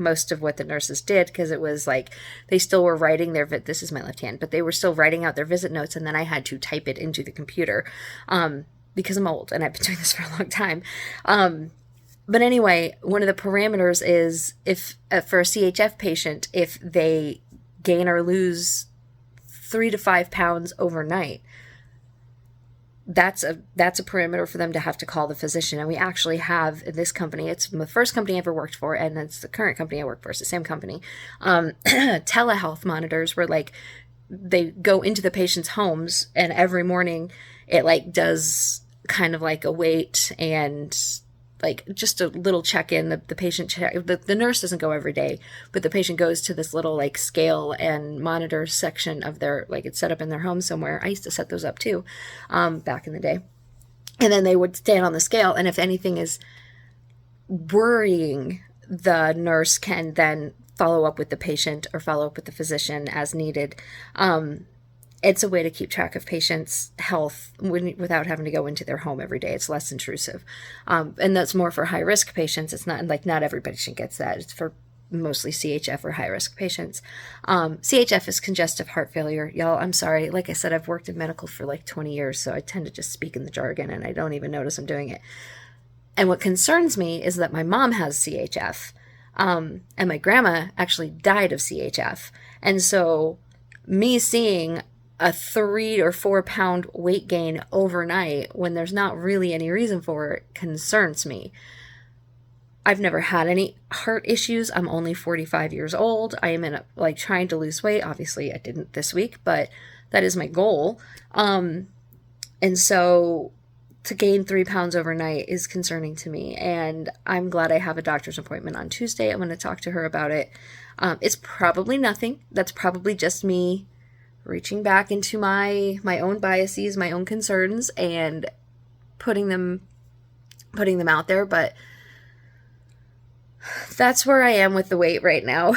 most of what the nurses did, because it was like they still were writing their this is my left hand, but they were still writing out their visit notes, and then I had to type it into the computer because I'm old and I've been doing this for a long time. But anyway, one of the parameters is if for a CHF patient, if they gain or lose 3 to 5 pounds overnight, that's a parameter for them to have to call the physician. And we actually have in this company, it's the first company I ever worked for, and it's the current company I work for, it's the same company, telehealth monitors where like they go into the patient's homes, and every morning it like does kind of like a weight and like just a little check-in. The patient the nurse doesn't go every day, but the patient goes to this little like scale and monitor section of their, like it's set up in their home somewhere. I used to set those up too back in the day. And then they would stand on the scale, and if anything is worrying, the nurse can then follow up with the patient or follow up with the physician as needed. It's a way to keep track of patients' health without having to go into their home every day. It's less intrusive. And that's more for high-risk patients. It's not like not every patient gets that. It's for mostly CHF or high-risk patients. CHF is congestive heart failure. Y'all, I'm sorry. Like I said, I've worked in medical for like 20 years, so I tend to just speak in the jargon, and I don't even notice I'm doing it. And what concerns me is that my mom has CHF, and my grandma actually died of CHF. And so me seeing a 3 or 4 pound weight gain overnight when there's not really any reason for it concerns me. I've never had any heart issues. I'm only 45 years old. I am trying to lose weight. Obviously I didn't this week, but that is my goal. And so to gain 3 pounds overnight is concerning to me. And I'm glad I have a doctor's appointment on Tuesday. I'm going to talk to her about it. It's probably nothing. That's probably just me reaching back into my own biases, my own concerns, and putting them out there. But that's where I am with the weight right now.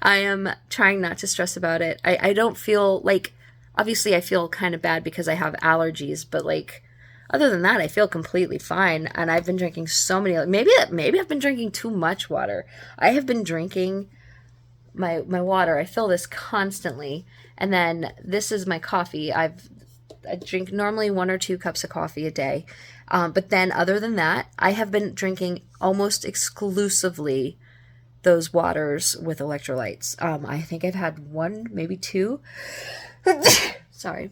I am trying not to stress about it. I don't feel like, obviously I feel kind of bad because I have allergies, but like other than that, I feel completely fine. And I've been drinking so many, maybe I've been drinking too much water. I have been drinking my water. I fill this constantly. And then this is my coffee. I drink normally 1 or 2 cups of coffee a day. But then other than that, I have been drinking almost exclusively those waters with electrolytes. I think I've had 1, maybe 2. Sorry.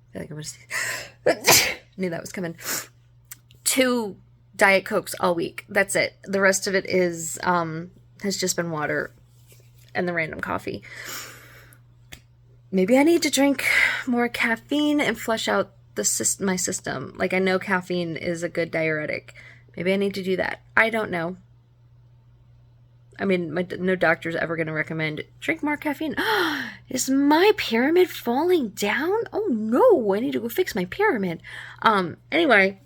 I feel like I'm just knew that was coming. 2 Diet Cokes all week. That's it. The rest of it is has just been water and the random coffee. Maybe I need to drink more caffeine and flush out my system. Like, I know caffeine is a good diuretic. Maybe I need to do that. I don't know. I mean, no doctor's ever going to recommend drink more caffeine. Is my pyramid falling down? Oh no, I need to go fix my pyramid. Anyway,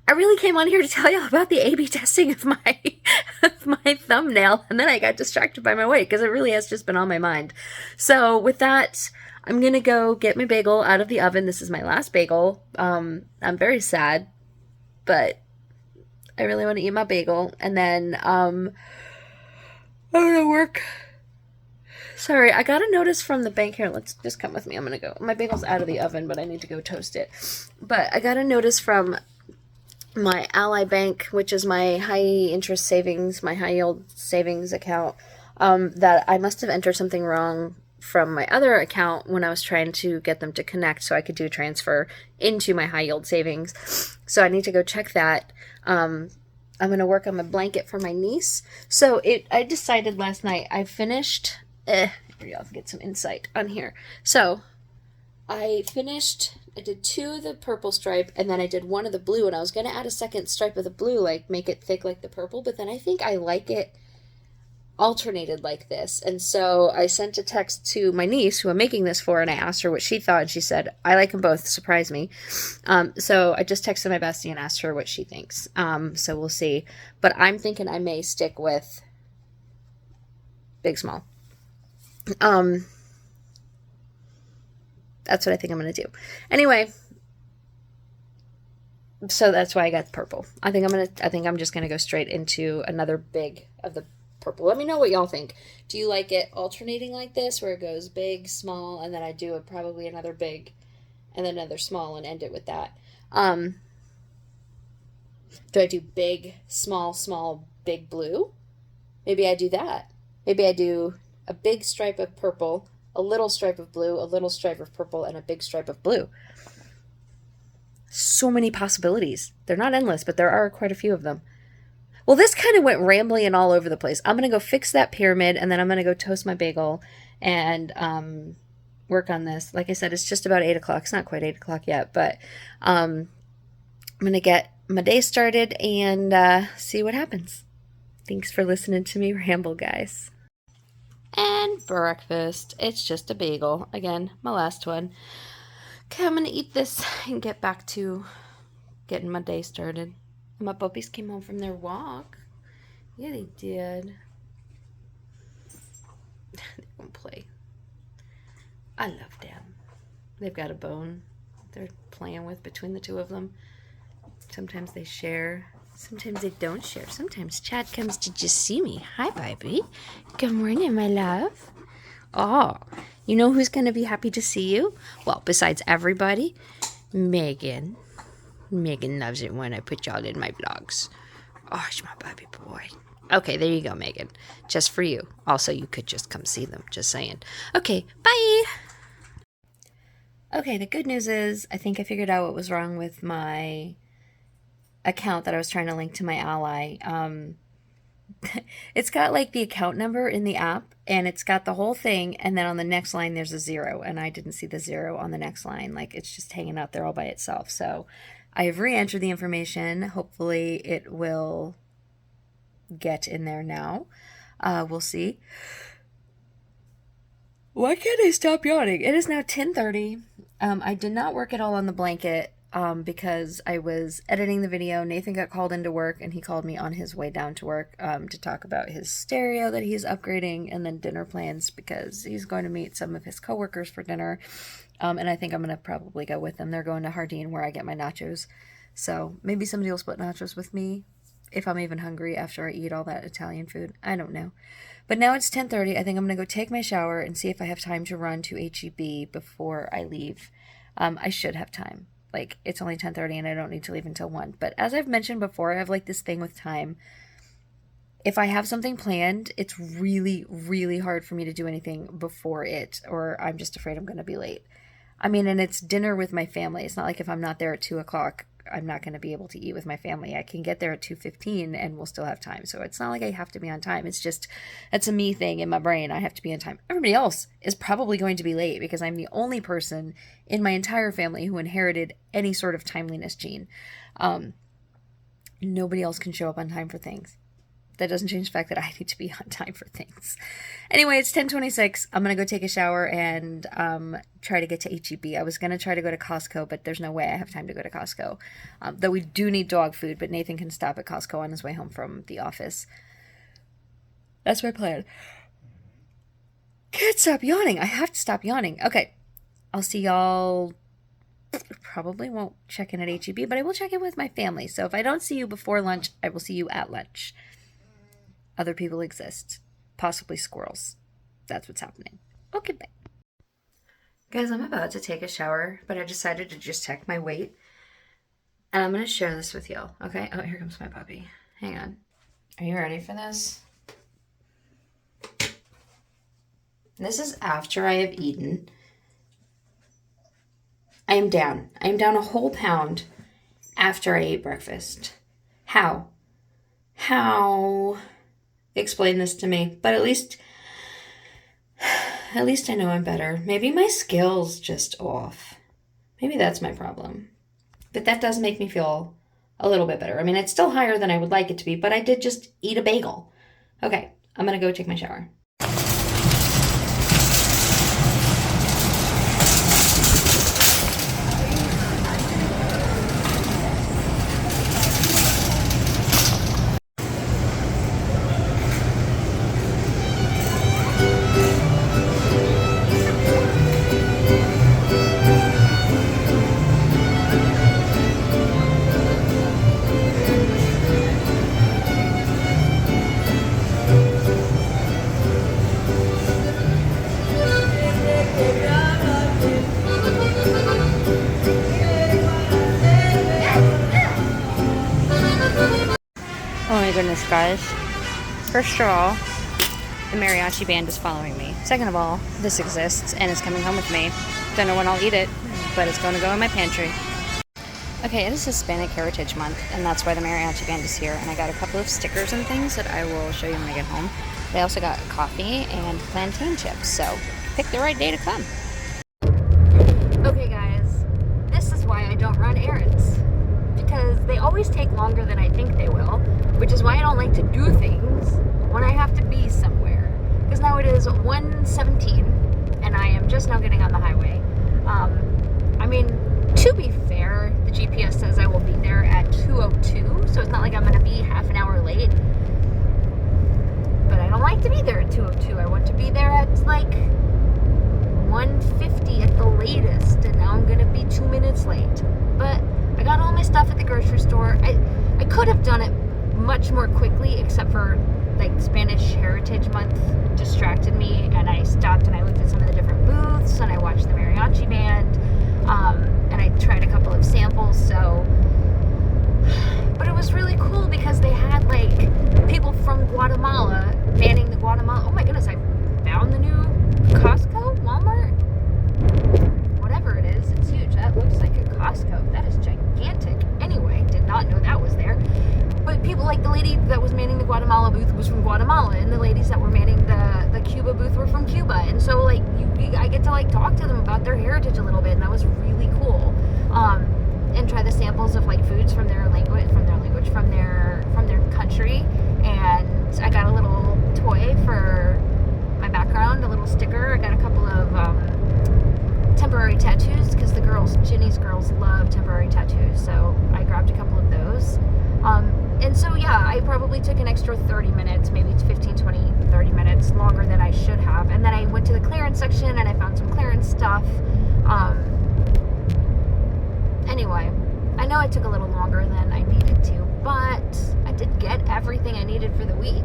I really came on here to tell you about the A/B testing of my thumbnail, and then I got distracted by my weight because it really has just been on my mind. So with that, I'm gonna go get my bagel out of the oven. This is my last bagel. I'm very sad, but I really want to eat my bagel, and then I'm gonna work. Sorry, I got a notice from the bank here. Let's just come with me. I'm gonna go. My bagel's out of the oven, but I need to go toast it. But I got a notice from my Ally Bank, which is my high interest savings, my high yield savings account, that I must have entered something wrong from my other account when I was trying to get them to connect so I could do a transfer into my high yield savings. So I need to go check that. I'm going to work on my blanket for my niece. So I decided last night, I finished, here y'all get some insight on here. So I did 2 of the purple stripe, and then I did 1 of the blue, and I was going to add a second stripe of the blue, like make it thick like the purple, but then I think I like it alternated like this. And so I sent a text to my niece who I'm making this for, and I asked her what she thought, and she said, I like them both. Surprise me. So I just texted my bestie and asked her what she thinks. So we'll see. But I'm thinking I may stick with big, small. That's what I think I'm going to do. Anyway, so that's why I got purple. I think I'm just going to go straight into another big of the purple. Let me know what y'all think. Do you like it alternating like this, where it goes big, small, and then I do probably another big and then another small and end it with that? Do I do big, small, small, big blue? Maybe I do that. Maybe I do a big stripe of purple, a little stripe of blue, a little stripe of purple, and a big stripe of blue. So many possibilities. They're not endless, but there are quite a few of them. Well, this kind of went rambling and all over the place. I'm going to go fix that pyramid, and then I'm going to go toast my bagel and work on this. Like I said, it's just about 8 o'clock. It's not quite 8 o'clock yet, but I'm going to get my day started and see what happens. Thanks for listening to me ramble, guys. And breakfast. It's just a bagel. Again, my last one. Okay, I'm going to eat this and get back to getting my day started. My puppies came home from their walk. Yeah, they did. They won't play. I love them. They've got a bone they're playing with between the two of them. Sometimes they share. Sometimes they don't share. Sometimes Chad comes to just see me. Hi, baby. Good morning, my love. Oh, you know who's going to be happy to see you? Well, besides everybody, Megan. Megan loves it when I put y'all in my vlogs. Oh, she's my baby boy. Okay, there you go, Megan. Just for you. Also, you could just come see them. Just saying. Okay, bye. Okay, the good news is I think I figured out what was wrong with my account that I was trying to link to my ally. It's got like the account number in the app, and it's got the whole thing, and then on the next line there's a 0, and I didn't see the 0 on the next line. Like, it's just hanging out there all by itself. So I have re-entered the information. Hopefully it will get in there now. We'll see. Why can't I stop yawning? It is now 10:30. I did not work at all on the blanket because I was editing the video. Nathan got called into work, and he called me on his way down to work to talk about his stereo that he's upgrading, and then dinner plans because he's going to meet some of his coworkers for dinner. And I think I'm going to probably go with them. They're going to Hardin where I get my nachos. So maybe somebody will split nachos with me if I'm even hungry after I eat all that Italian food. I don't know. But now it's 10:30. I think I'm going to go take my shower and see if I have time to run to HEB before I leave. I should have time. Like, it's only 10:30 and I don't need to leave until 1. But as I've mentioned before, I have like this thing with time. If I have something planned, it's really, really hard for me to do anything before it, or I'm just afraid I'm going to be late. I mean, and it's dinner with my family. It's not like if I'm not there at 2 o'clock, I'm not going to be able to eat with my family. I can get there at 2:15 and we'll still have time. So it's not like I have to be on time. It's just, it's a me thing in my brain. I have to be on time. Everybody else is probably going to be late because I'm the only person in my entire family who inherited any sort of timeliness gene. Nobody else can show up on time for things. That doesn't change the fact that I need to be on time for things. Anyway, it's 10:26. I'm going to go take a shower and try to get to HEB. I was going to try to go to Costco, but there's no way I have time to go to Costco. Though we do need dog food, but Nathan can stop at Costco on his way home from the office. That's my plan. Can't stop yawning. I have to stop yawning. Okay. I'll see y'all. Probably won't check in at HEB, but I will check in with my family. So if I don't see you before lunch, I will see you at lunch. Other people exist. Possibly squirrels. That's what's happening. Okay, bye. Guys, I'm about to take a shower, but I decided to just check my weight. And I'm going to share this with y'all, okay? Oh, here comes my puppy. Hang on. Are you ready for this? This is after I have eaten. I am down. I am down a whole pound after I ate breakfast. How? Explain this to me. But at least I know I'm better. Maybe my scale's just off. Maybe that's my problem. But that does make me feel a little bit better. I mean, it's still higher than I would like it to be, but I did just eat a bagel. Okay, I'm gonna go take my shower. Oh my goodness, guys. First of all, the mariachi band is following me. Second of all, this exists and it's coming home with me. Don't know when I'll eat it, but it's going to go in my pantry. Okay, it is Hispanic Heritage Month, and that's why the mariachi band is here. And I got a couple of stickers and things that I will show you when I get home. But I also got coffee and plantain chips, so pick the right day to come. Okay, guys, this is why I don't run errands. Because they always take longer than I think they will, which is why I don't like to do things when I have to be somewhere. Because now it is 1:17 and I am just now getting on the highway. I mean, to be fair, the GPS says I will be there at 2:02, so it's not like I'm going to be half an hour late. But I don't like to be there at 2:02. I want to be there at like 1:50 at the latest, and now I'm going to be 2 minutes late. But I got all my stuff at the grocery store. I could have done it much more quickly, except for like Spanish Heritage Month distracted me, and I stopped and I looked at some of the different booths and I watched the mariachi band, and I tried a couple of samples. So, but it was really cool because they had like people from Guatemala manning the Guatemala. Oh my goodness! I found the new Costco, Walmart, whatever it is. It's huge. That looks like a Costco. That is gigantic. Anyway, did not know that was there. But people like the lady that was manning the Guatemala booth was from Guatemala, and the ladies that were manning the Cuba booth were from Cuba. And so like I get to like talk to them about their heritage a little bit, and that was really cool. And try the samples of like foods from their language, from their country. And I got a little toy for my background, a little sticker. I got a couple of temporary tattoos because Ginny's girls love temporary tattoos, so I grabbed a couple of those. And so yeah, I probably took an extra 30 minutes, maybe 15, 20, 30 minutes longer than I should have. And then I went to the clearance section and I found some clearance stuff. Anyway, I know it took a little longer than I needed to, but I did get everything I needed for the week.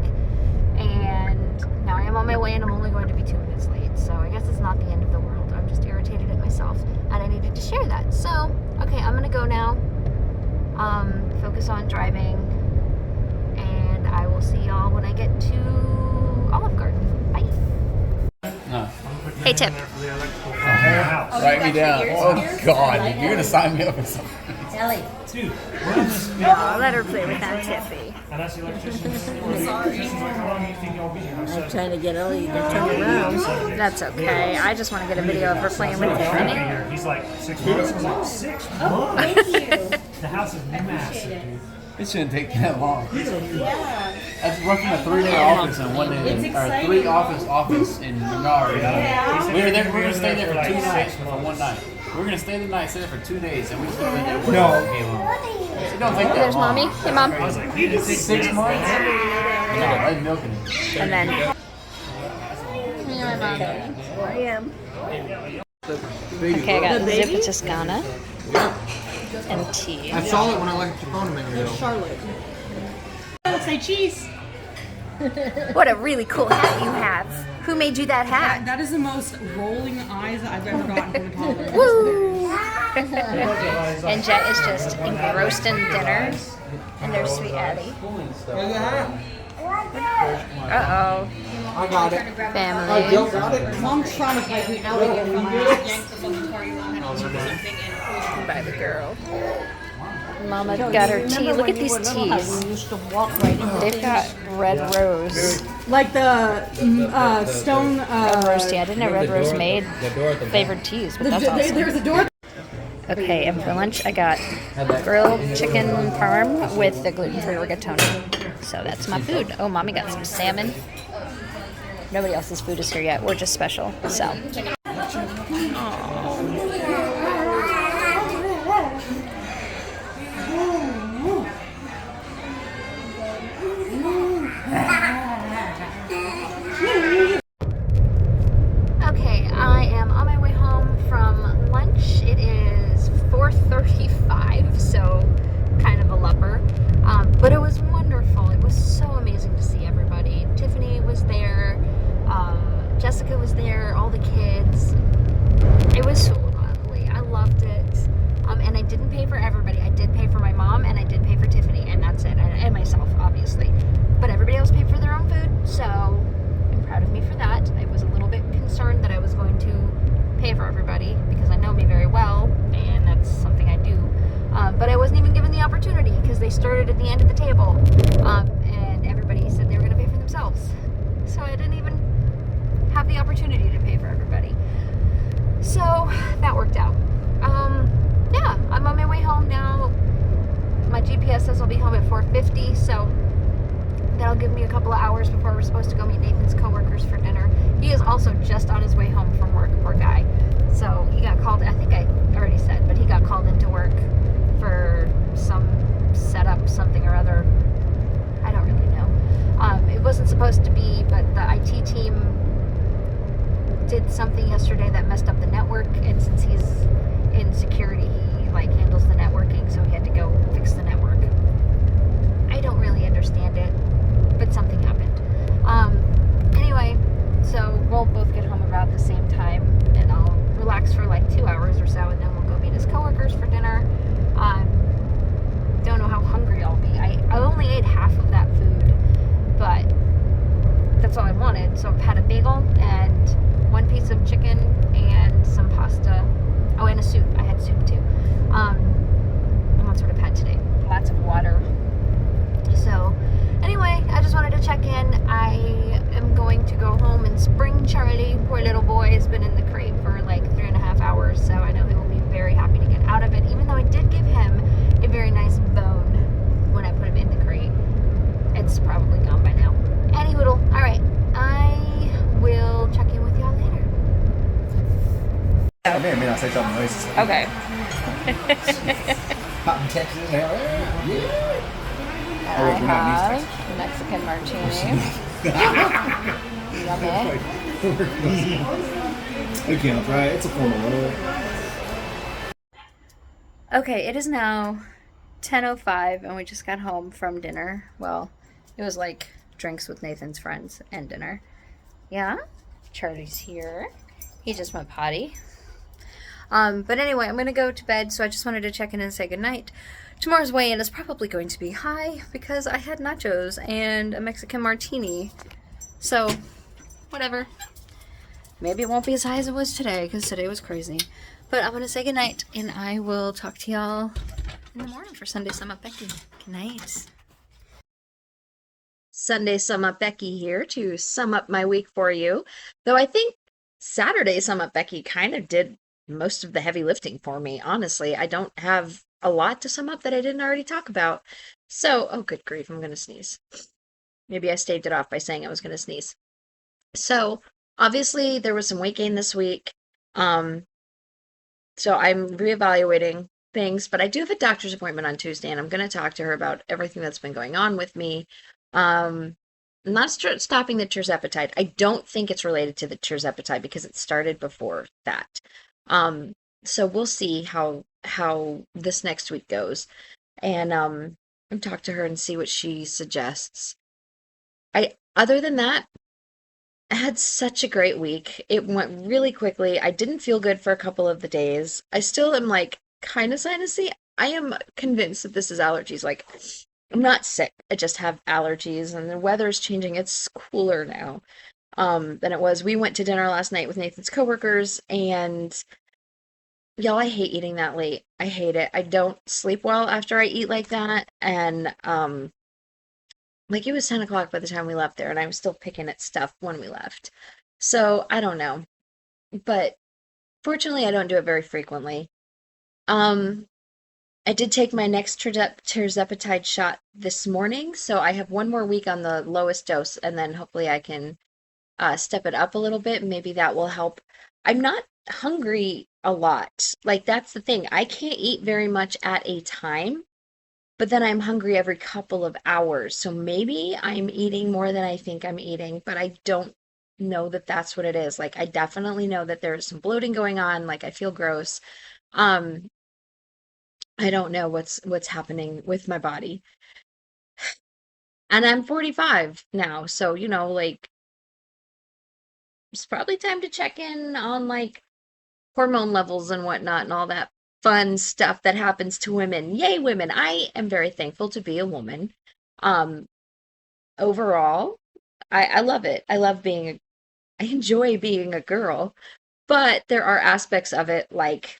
And now I am on my way and I'm only going to be 2 minutes late. So I guess it's not the end of the world. I'm just irritated at myself and I needed to share that. So, okay, I'm gonna go now. Focus on driving, and I will see y'all when I get to Olive Garden. Bye. No. Hey, Tip. Write me down. Oh, God. You're going to sign me up for something. Ellie. Dude, we're on this big I'll let her play with that Tippy. and that's the electrician. Sorry. How long do you think y'all be here? I'm trying to get Ellie to turn around. That's okay. I just want to get a video of her playing with Tiffany. He's like 6 months. I was like, 6 months? Oh, thank you. The house is massive, dude. It shouldn't take that long. Yeah. That's working a 3-day office and 1 day, or 3 office in Menard. Yeah. We're gonna stay there for 2 nights for 1 night. We're gonna stay the night, stay there for 2 days, and we just been there for No. It don't take that There's long. Mommy. Hey, Mom. I was like, dude, it's 6 months? No, I'm milking it. And then... I am. Okay, I got Zip Toscana and tea. I saw it when I looked at your phone a minute ago. Charlotte. Say cheese. What a really cool hat you have. Who made you that hat? That is the most rolling eyes I've ever gotten from a toddler. Woo! And Jet is just engrossed in dinner. And there's sweet Addie. Where's the hat? Uh-oh. I got it. Family. Joe got it. Mom traumatized me out again from yanked the fucking car you had to do something and By the girl. Mama got her tea. Look at these teas. We used to walk right in. They've got red rose. like the stone. Red rose tea. I didn't know red rose made flavored teas, but that's awesome. There's a door. Okay, and for lunch I got grilled chicken parm with the gluten-free rigatoni. So that's my food. Oh, Mommy got some salmon. Nobody else's food is here yet. We're just special. So. Okay, I am on my way home from lunch. It is 4:35, so kind of a lupper. But it was wonderful. It was so amazing to see everybody. Tiffany was there. Jessica was there. All the kids. It was so lovely. I loved it. And I didn't pay for everybody. I did pay for my mom, and I did pay for Tiffany, and that's it. And myself, obviously. But everybody else paid for their own food, so I'm proud of me for that. I was a little bit concerned that I was going to pay for everybody, because I know me very well, and that's something I do. But I wasn't even given the opportunity, because they started at the end of the table, and everybody said they were going to pay for themselves. So I didn't even have the opportunity to pay for everybody. So that worked out. Yeah, I'm on my way home now. My GPS says I'll be home at 4:50, so that'll give me a couple of hours before we're supposed to go meet Nathan's coworkers for dinner. He is also just on his way home from work, poor guy. So he got called, I think I already said, but he got called into work for some setup, something or other. I don't really know. It wasn't supposed to be, but the IT team did something yesterday that messed up the network, and since he's in security, he handles the networking, so he had to go fix the network. I don't really understand it, but something happened. Anyway, so we'll both get home about the same time, and I'll relax for 2 hours or so, and then we'll go meet his coworkers for dinner. Don't know how hungry I'll be. I only ate half of that food, but that's all I wanted. So I've had a bagel and one piece of chicken and some pasta. Oh, and a soup. I had soup too. And that's what I've had today. Lots of water. So, anyway, I just wanted to check in. I am going to go home and spring Charlie. Poor little boy has been in the crate for 3.5 hours, so I know he will be very happy to get out of it, even though I did give him a very nice bone when I put him in the crate. It's probably gone by now. Anyhoodle, alright, I will check in with y'all later. I may not say something racist. Okay. Hot in Texas. Yeah. I have Mexican martini. Yummy. It counts, right? It's a form of love. Okay, it is now 10:05 and we just got home from dinner. Well, it was drinks with Nathan's friends and dinner. Yeah, Charlie's here. He just went potty. But anyway, I'm going to go to bed, so I just wanted to check in and say goodnight. Tomorrow's weigh-in is probably going to be high because I had nachos and a Mexican martini. So, whatever. Maybe it won't be as high as it was today because today was crazy. But I'm going to say goodnight, and I will talk to y'all in the morning for Sunday Sum Up Becky. Good night. Sunday Sum Up Becky here to sum up my week for you. Though I think Saturday Sum Up Becky kind of did most of the heavy lifting for me, honestly. I don't have a lot to sum up that I didn't already talk about. So, oh good grief, I'm going to sneeze. Maybe I staved it off by saying I was going to sneeze. So, obviously, there was some weight gain this week. So I'm reevaluating things, but I do have a doctor's appointment on Tuesday, and I'm going to talk to her about everything that's been going on with me. I'm not stopping the tirzepatide. I don't think it's related to the tirzepatide because it started before that. So we'll see how this next week goes, and talk to her and see what she suggests. Other than that, I had such a great week. It went really quickly. I didn't feel good for a couple of the days. I still am kind of sinusy. I am convinced that this is allergies. I'm not sick. I just have allergies, and the weather is changing. It's cooler now than it was. We went to dinner last night with Nathan's coworkers, and y'all, I hate eating that late. I hate it. I don't sleep well after I eat like that, and it was 10 o'clock by the time we left there, and I was still picking at stuff when we left. So, I don't know. But, fortunately, I don't do it very frequently. I did take my next tirzepatide shot this morning, so I have one more week on the lowest dose, and then hopefully I can step it up a little bit. Maybe that will help. I'm not hungry a lot. Like, that's the thing. I can't eat very much at a time, but then I'm hungry every couple of hours. So maybe I'm eating more than I think I'm eating, but I don't know that that's what it is. Like, I definitely know that there's some bloating going on. Like, I feel gross. Um, I don't know what's happening with my body. And I'm 45 now, so like it's probably time to check in on like hormone levels and whatnot and all that fun stuff that happens to women. Yay, women. I am very thankful to be a woman. Um, Overall, I love it. I enjoy being a girl, but there are aspects of it like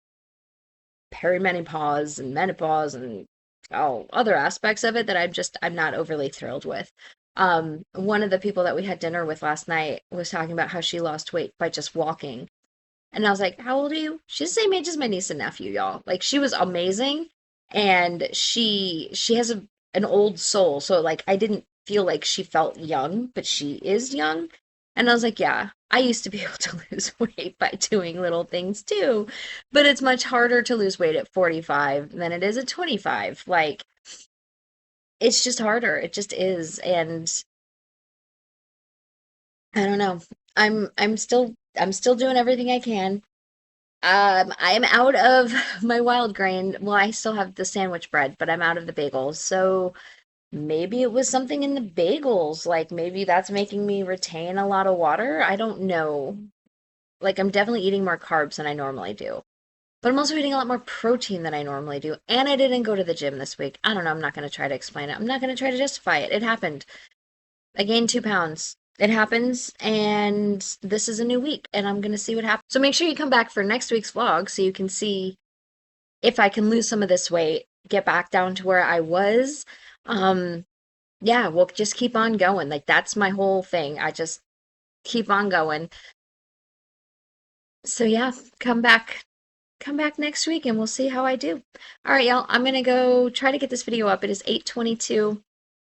perimenopause and menopause and all other aspects of it that I'm not overly thrilled with. One of the people that we had dinner with last night was talking about how she lost weight by just walking. And I was like, "How old are you?" She's the same age as my niece and nephew, y'all. Like, she was amazing, and she has an old soul. So like I didn't feel like she felt young, but she is young. And I was like, "Yeah, I used to be able to lose weight by doing little things too, but it's much harder to lose weight at 45 than it is at 25. Like, it's just harder. It just is." And I don't know. I'm still doing everything I can. I am out of my wild grain. Well, I still have the sandwich bread, but I'm out of the bagels. So maybe it was something in the bagels. Like, maybe that's making me retain a lot of water. I don't know. Like, I'm definitely eating more carbs than I normally do. But I'm also eating a lot more protein than I normally do. And I didn't go to the gym this week. I don't know. I'm not going to try to explain it. I'm not going to try to justify it. It happened. I gained 2 pounds. It happens, and this is a new week, and I'm gonna see what happens. So make sure you come back for next week's vlog so you can see if I can lose some of this weight, get back down to where I was. Um, yeah, we'll just keep on going. Like, that's my whole thing. I just keep on going. So yeah, come back next week and we'll see how I do. All right, y'all, I'm gonna go try to get this video up. It is 8:22.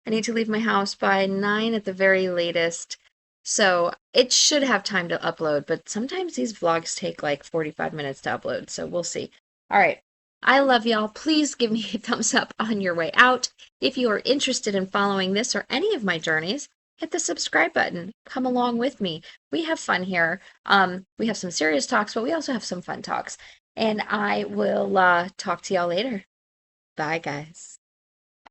I need to leave my house by 9 at the very latest. So it should have time to upload, but sometimes these vlogs take like 45 minutes to upload, so we'll see. All right. I love y'all. Please give me a thumbs up on your way out. If you are interested in following this or any of my journeys, hit the subscribe button. Come along with me. We have fun here. We have some serious talks, but we also have some fun talks. And I will talk to y'all later. Bye, guys.